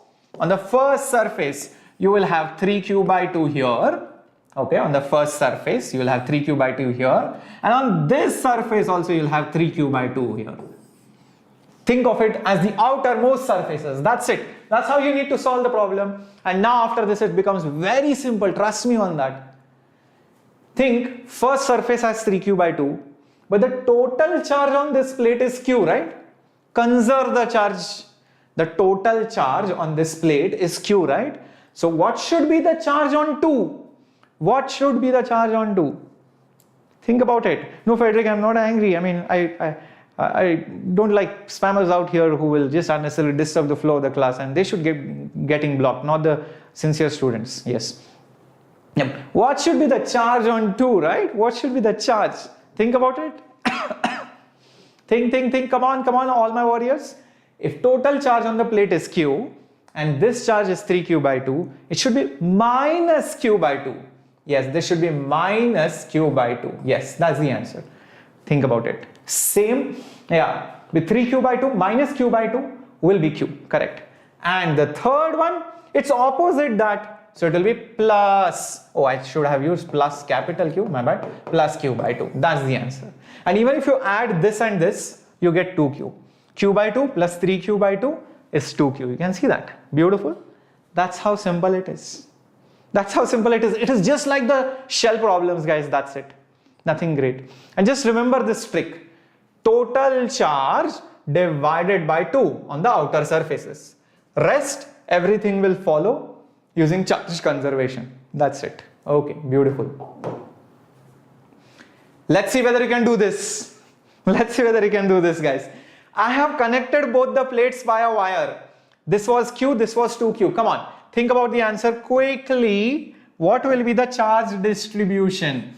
you will have 3Q by 2 here. Okay, on the first surface, you will have 3Q by 2 here. And on this surface also, you will have 3Q by 2 here. Think of it as the outermost surfaces. That's it. That's how you need to solve the problem. And now after this, it becomes very simple. Trust me on that. Think, first surface has 3Q by 2. But the total charge on this plate is Q, right? Conserve the charge. The total charge on this plate is Q, right? So what should be the charge on 2? What should be the charge on 2? Think about it. No, Frederick, I'm not angry. I mean, I don't like spammers out here who will just unnecessarily disturb the flow of the class, and they should getting blocked, not the sincere students. Yes. Yep. What should be the charge on 2, right? What should be the charge? Think about it. Think. Come on, all my warriors. If total charge on the plate is Q and this charge is 3Q by 2, it should be minus Q by 2. Yes, this should be minus Q by 2. Yes, that's the answer. Think about it. Same, yeah, with 3Q by 2 minus Q by 2 will be Q, correct. And the third one, it's opposite that. So it will be plus, oh, I should have used plus capital Q, my bad, plus Q by 2. That's the answer. And even if you add this and this, you get 2Q. Q by 2 plus 3Q by 2 is 2Q. You can see that. Beautiful. That's how simple it is. That's how simple it is. It is just like the shell problems, guys. That's it. Nothing great. And just remember this trick. Total charge divided by 2 on the outer surfaces. Rest, everything will follow using charge conservation. That's it. Okay, beautiful. Let's see whether you can do this. Let's see whether you can do this, guys. I have connected both the plates via wire. This was Q, this was 2Q. Come on, think about the answer quickly. What will be the charge distribution?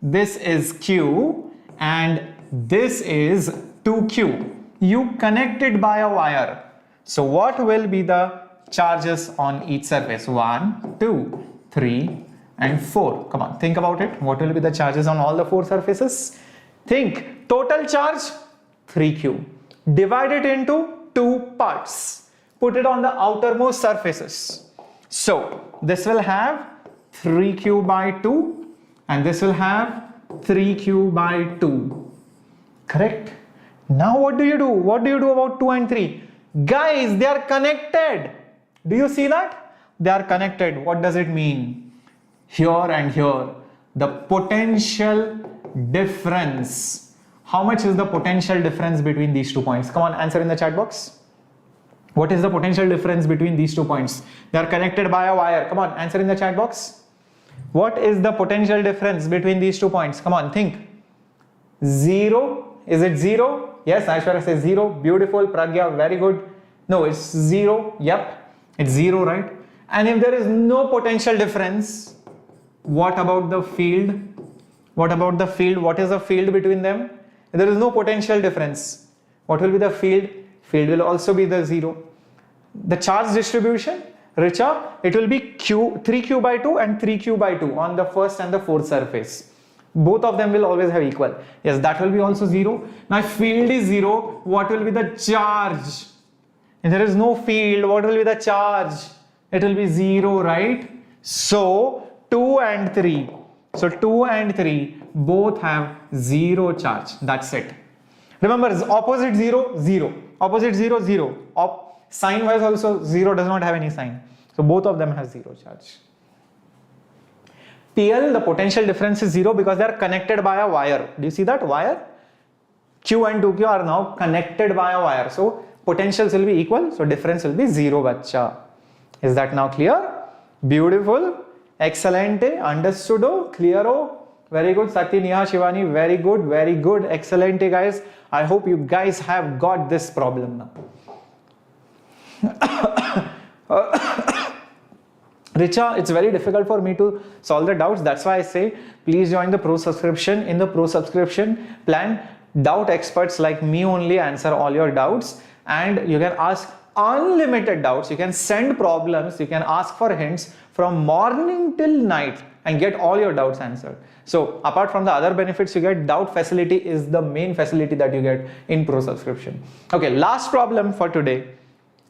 This is Q and this is 2Q. You connected by a wire. So what will be the charges on each surface? 1, 2, 3 and 4. Come on, think about it. What will be the charges on all the 4 surfaces? Think, total charge 3Q. Divide it into 2 parts. Put it on the outermost surfaces. So this will have 3Q by 2 and this will have 3Q by 2. Correct? Now what do you do? What do you do about 2 and 3? Guys, they are connected. Do you see that? They are connected. What does it mean? Here and here, the potential difference. How much is the potential difference between these 2 points? Come on, answer in the chat box. What is the potential difference between these 2 points? They are connected by a wire. Come on, answer in the chat box. What is the potential difference between these 2 points? Come on, think. 0. Is it 0? Yes, Aishwarya says 0. Beautiful. Pragya, very good. No, it's 0. Yep, it's 0, right? And if there is no potential difference, what about the field? What about the field? What is the field between them? If there is no potential difference, what will be the field? Field will also be the 0. The charge distribution, Richa, it will be 3Q by 2 and 3Q by 2 on the first and the fourth surface. Both of them will always have equal. Yes, that will be also 0. Now if field is 0, what will be the charge? If there is no field, what will be the charge? It will be 0, right? So 2 and 3. So 2 and 3 both have 0 charge. That's it. Remember, opposite 0, 0. Opposite 0, 0. Sign wise also 0 does not have any sign. So both of them have 0 charge. PL, the potential difference is 0 because they are connected by a wire. Do you see that wire? Q and 2Q are now connected by a wire. So potentials will be equal. So difference will be 0, bacha. Is that now clear? Beautiful. Excellente. Understood? Clearo? Very good. Sati, Neha, Shivani. Very good. Very good. Excellente, guys. I hope you guys have got this problem now. Richa, it's very difficult for me to solve the doubts. That's why I say, please join the pro subscription. In the pro subscription plan, doubt experts like me only answer all your doubts, and you can ask unlimited doubts. You can send problems. You can ask for hints from morning till night and get all your doubts answered. So apart from the other benefits you get, doubt facility is the main facility that you get in pro subscription. Okay, last problem for today.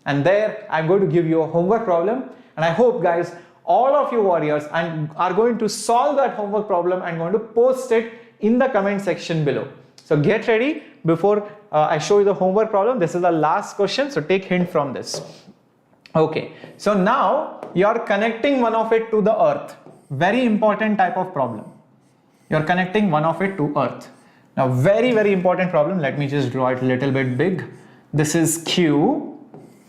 And there I'm going to give you a homework problem. And I hope, guys, all of you warriors are going to solve that homework problem and going to post it in the comment section below. So get ready. Before I show you the homework problem, this is the last question. So take hint from this. Okay. So now you are connecting one of it to the earth. Very important type of problem. You are connecting one of it to earth. Now very, very important problem. Let me just draw it a little bit big. This is Q.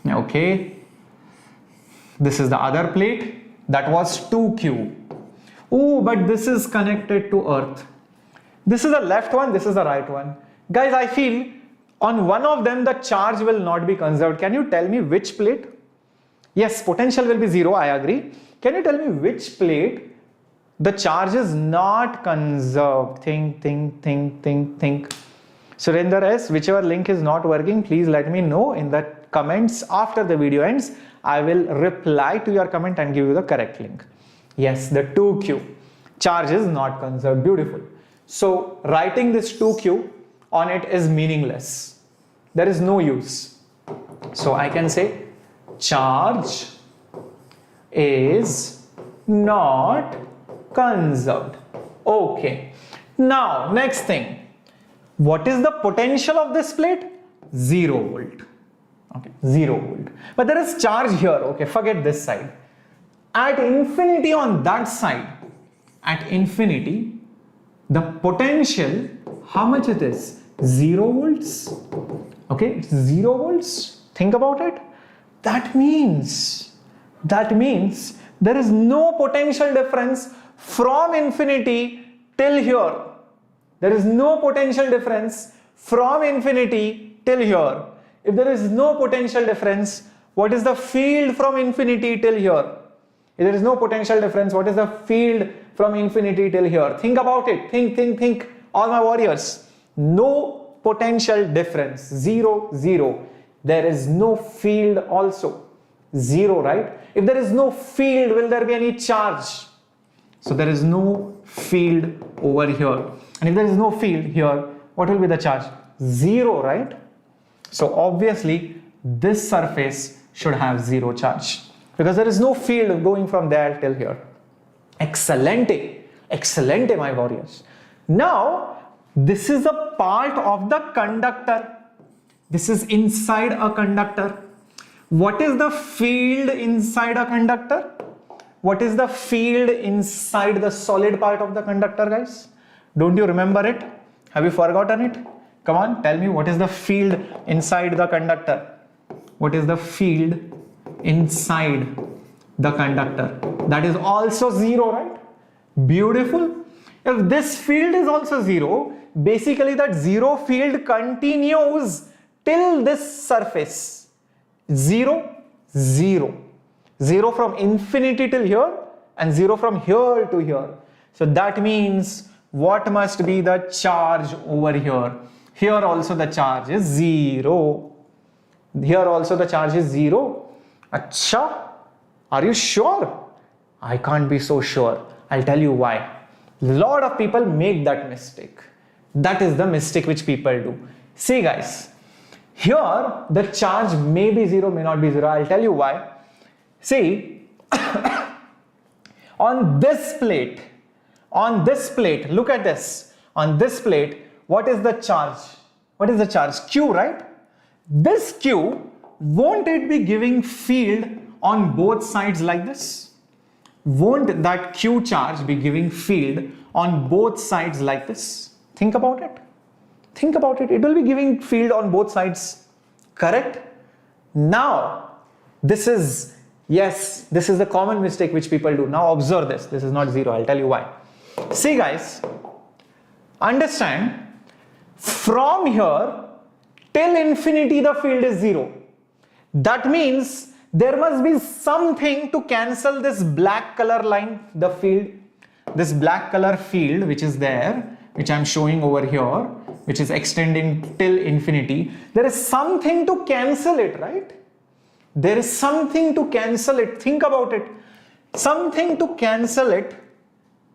Okay. This is the other plate. That was 2Q. Oh, but this is connected to earth. This is the left one, this is the right one. Guys, I feel on one of them the charge will not be conserved. Can you tell me which plate? Yes, potential will be 0, I agree. Can you tell me which plate the charge is not conserved? Think. Surender S, whichever link is not working, please let me know in the comments after the video ends. I will reply to your comment and give you the correct link. Yes, the 2Q. Charge is not conserved. Beautiful. So writing this 2Q on it is meaningless. There is no use. So I can say charge is not conserved. Okay. Now, next thing. What is the potential of this plate? 0 volt. Okay, 0 volt. But there is charge here. Okay, forget this side. At infinity on that side, at infinity, the potential, how much it is? 0 volts. Okay, it's 0 volts. Think about it. That means there is no potential difference from infinity till here. There is no potential difference from infinity till here. If there is no potential difference, what is the field from infinity till here? If there is no potential difference, what is the field from infinity till here? Think about it. Think. All my warriors. No potential difference. 0, 0. There is no field also. 0, right? If there is no field, will there be any charge? So there is no field over here. And if there is no field here, what will be the charge? 0, right? So obviously this surface should have 0 charge because there is no field going from there till here. Excellente. Excellente, my warriors. Now this is a part of the conductor. This is inside a conductor. What is the field inside a conductor? What is the field inside the solid part of the conductor, guys? Don't you remember it? Have you forgotten it? Come on, tell me, what is the field inside the conductor? What is the field inside the conductor? That is also 0, right? Beautiful. If this field is also 0, basically that 0 field continues till this surface. 0, 0. 0 from infinity till here and 0 from here to here. So that means what must be the charge over here? Here also the charge is 0. Here also the charge is 0. Acha, are you sure? I can't be so sure. I'll tell you why. Lot of people make that mistake. That is the mistake which people do. See guys, here the charge may be 0, may not be 0. I'll tell you why. See, on this plate, look at this. On this plate, what is the charge? What is the charge? Q, right? This Q, won't it be giving field on both sides like this? Won't that Q charge be giving field on both sides like this? Think about it. Think about it. It will be giving field on both sides. Correct? Now, this is the common mistake which people do. Now observe this. This is not 0. I'll tell you why. See guys, understand, from here till infinity the field is 0. That means there must be something to cancel this black color line, the field. This black color field which is there, which I'm showing over here, which is extending till infinity. There is something to cancel it, right? There is something to cancel it. Think about it. Something to cancel it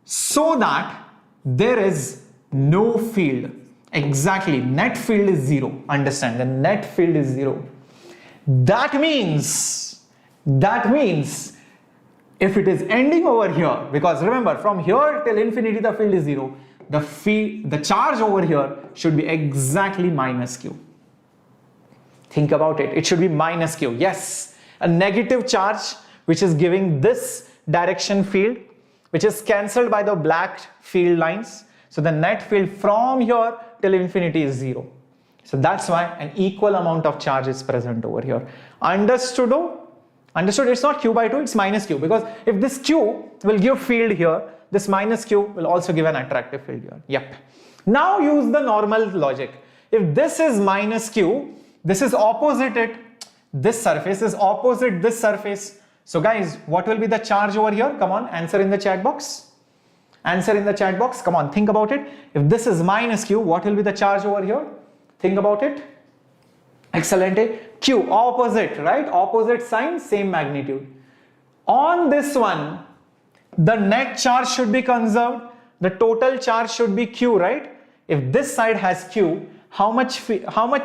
so that there is no field. Exactly. Net field is 0. Understand? The net field is 0. That means if it is ending over here, because remember from here till infinity the field is 0, the charge over here should be exactly minus Q. Think about it. It should be minus Q. Yes, a negative charge which is giving this direction field, which is cancelled by the black field lines. So the net field from here till infinity is 0. So that's why an equal amount of charge is present over here. Understood? Understood? It's not Q by 2, it's minus Q, because if this Q will give field here, this minus Q will also give an attractive field here. Yep. Now use the normal logic. If this is minus Q, this is opposite it. This surface is opposite this surface. So guys, what will be the charge over here? Come on, answer in the chat box. Answer in the chat box. Come on, think about it. If this is minus Q, what will be the charge over here? Think about it. Excellent. Q, opposite, right? Opposite sign, same magnitude. On this one, the net charge should be conserved. The total charge should be Q, right? If this side has Q, how much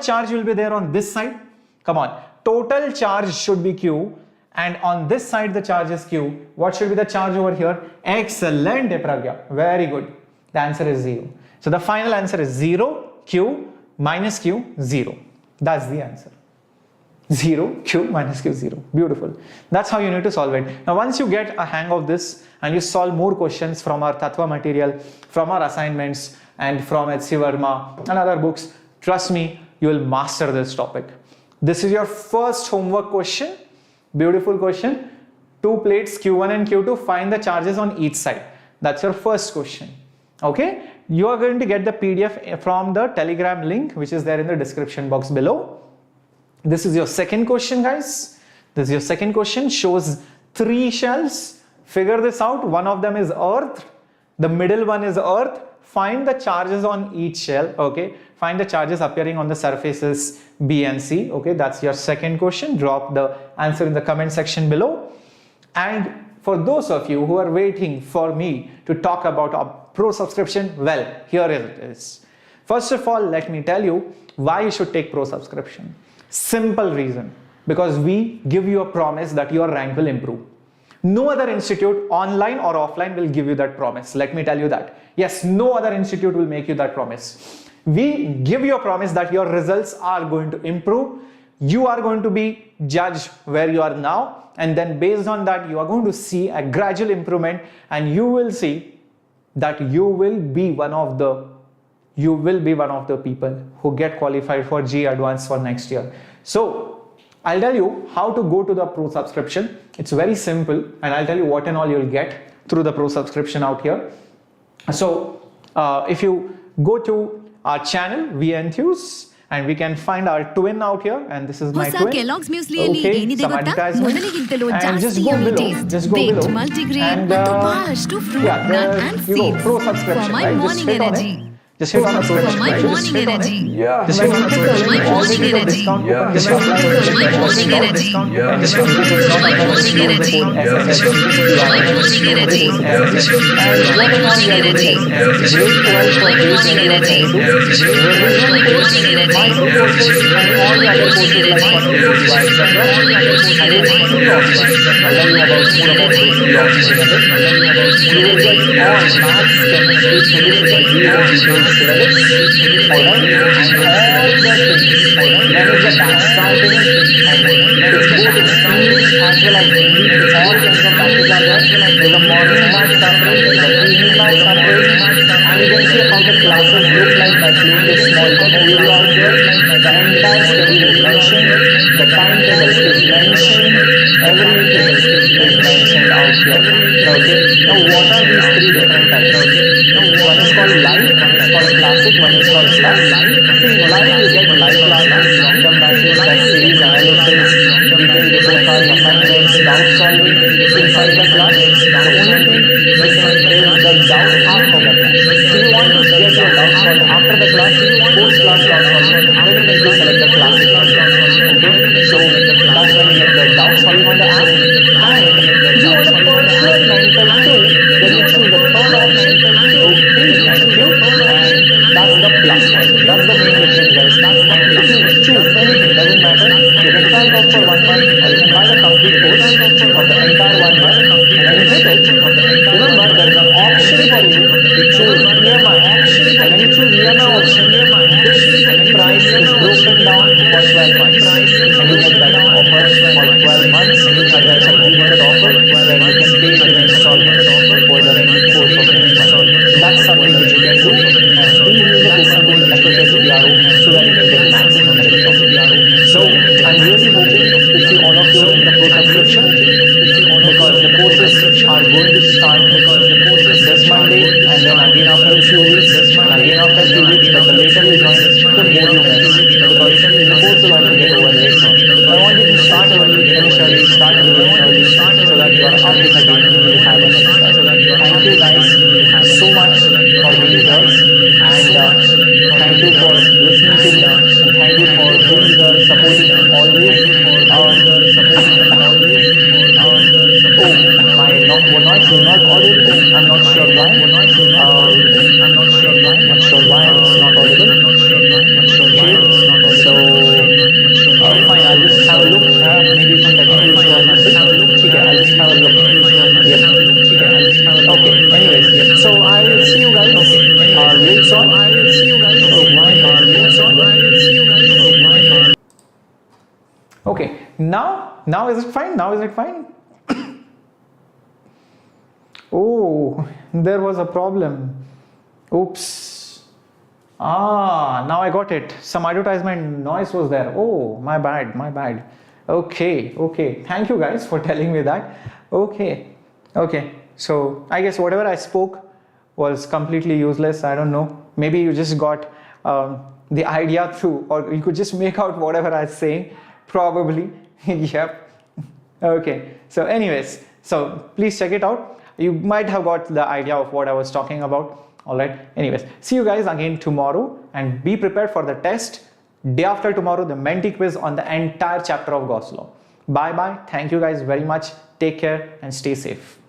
charge will be there on this side? Come on. Total charge should be Q. And on this side the charge is Q. What should be the charge over here? Excellent, Pragya. Very good. The answer is 0. So the final answer is 0, Q, minus Q, 0. That's the answer. 0, Q, minus Q, 0. Beautiful. That's how you need to solve it. Now once you get a hang of this and you solve more questions from our Tattva material, from our assignments and from H.C. Verma and other books, trust me, you will master this topic. This is your first homework question. Beautiful question. 2 plates Q1 and Q2, find the charges on each side. That's your first question. Okay. You are going to get the PDF from the Telegram link which is there in the description box below. This is your second question, guys. This is your second question. Shows 3 shells. Figure this out. One of them is Earth. The middle one is Earth. Find the charges on each shell. Okay. Find the charges appearing on the surfaces B and C. Okay. That's your second question. Drop the answer in the comment section below. And for those of you who are waiting for me to talk about a pro subscription, well, here it is. First of all, let me tell you why you should take pro subscription. Simple reason. Because we give you a promise that your rank will improve. No other institute, online or offline, will give you that promise. Let me tell you that. Yes, no other institute will make you that promise. We give you a promise that your results are going to improve. You are going to be judged where you are now, and then based on that you are going to see a gradual improvement, and you will see that you will be one of the people who get qualified for JEE Advanced for next year. So I'll tell you how to go to the pro subscription. It's very simple, and I'll tell you what and all you'll get through the pro subscription out here. So if you go to our channel, we Enthuse, and we can find our twin out here, and this is my twin. Okay, some advertisement, and just go below, and yeah, there you go, pro subscription, right? Just hit on it, Just hit on approach. My morning energy. Yeah. Just hit on approach. My morning energy. Discount coupon. Just Just apply my morning energy. and just in case it's not available, use the code SSS. My morning energy. And what amount we are going to get? Grade 12 for JEE 2022. Revision course, micro courses, and all the other courses like quantitative etc. And it's free option. I'll tell you about more about those free options in a bit. You will get all maths, chemistry, physics, and detailed syllabus. Alright? And all the things. Then is the batch starting. And it's both English as well as Hindi. All kinds of batches are there. There's a morning batch separate, there's a evening batch separate. And you can see how the classes look like by playing this small video out here. The entire schedule is mentioned. The timetable is mentioned. Everything is mentioned out here. Okay. Now what are these three different types? One is called live, one is called classic, one is called plus. See, live you get live classes, long-term batches, test series, analysis, detailed report cards, assignments, doubt solving inside the class. The only thing missing is the doubt after the class. So you want to get your doubt solved after the class, post-class doubt solving, definitely select the classic class. Okay, so that's when you get the doubt solving on the app. And if you want a personal mental too, then you choose the third option. Okay, thank you. And that's the plus one. That's the main difference, guys. That's the plus. If you choose anything, doesn't matter. You can try it out for 1 month, or you can buy the complete course of the entire 1 month. And when you hit it, remember there is an option for you to choose EMI. And when you choose EMI option, this price is broken down for 12 months. And you get that offer for 12 months. And that's a limited offer where you can pay in installments for the course of next month. So that's something which you can do. And please use the coupon code SSSPRO so that you can get maximum discount. So I'm really hoping to see all of you in the pro subscription because the courses are going to start this Monday and then again after a few weeks and again after a few weeks, but the later you join, the more you miss because the course will have to get over later. So I want you to start early, finish early, start revision early so that you are up in the game and you have a head start. Thank you guys so much for being here and thank you for listening to me and thank you for doing the supporting always. Oh, my noise is not audible. I'm not sure why. Not sure why it's not audible. Okay, so fine. I'll just have a look. Maybe some technical issue or something. Okay, I'll just have a look. Yes. Okay. Anyways, so I will see you guys. Lyrics on. I will see you guys. Okay. Now is it fine? Now is it fine? Oh, there was a problem. Oops. Now I got it. Some advertisement noise was there. Oh, my bad. Okay. Thank you guys for telling me that. Okay. So I guess whatever I spoke was completely useless. I don't know. Maybe you just got the idea through, or you could just make out whatever I was saying. Probably. Yep. Okay. So anyways, so please check it out. You might have got the idea of what I was talking about. Alright. Anyways, see you guys again tomorrow and be prepared for the test. Day after tomorrow, the Menti quiz on the entire chapter of Gauss Law. Bye. Thank you guys very much. Take care and stay safe.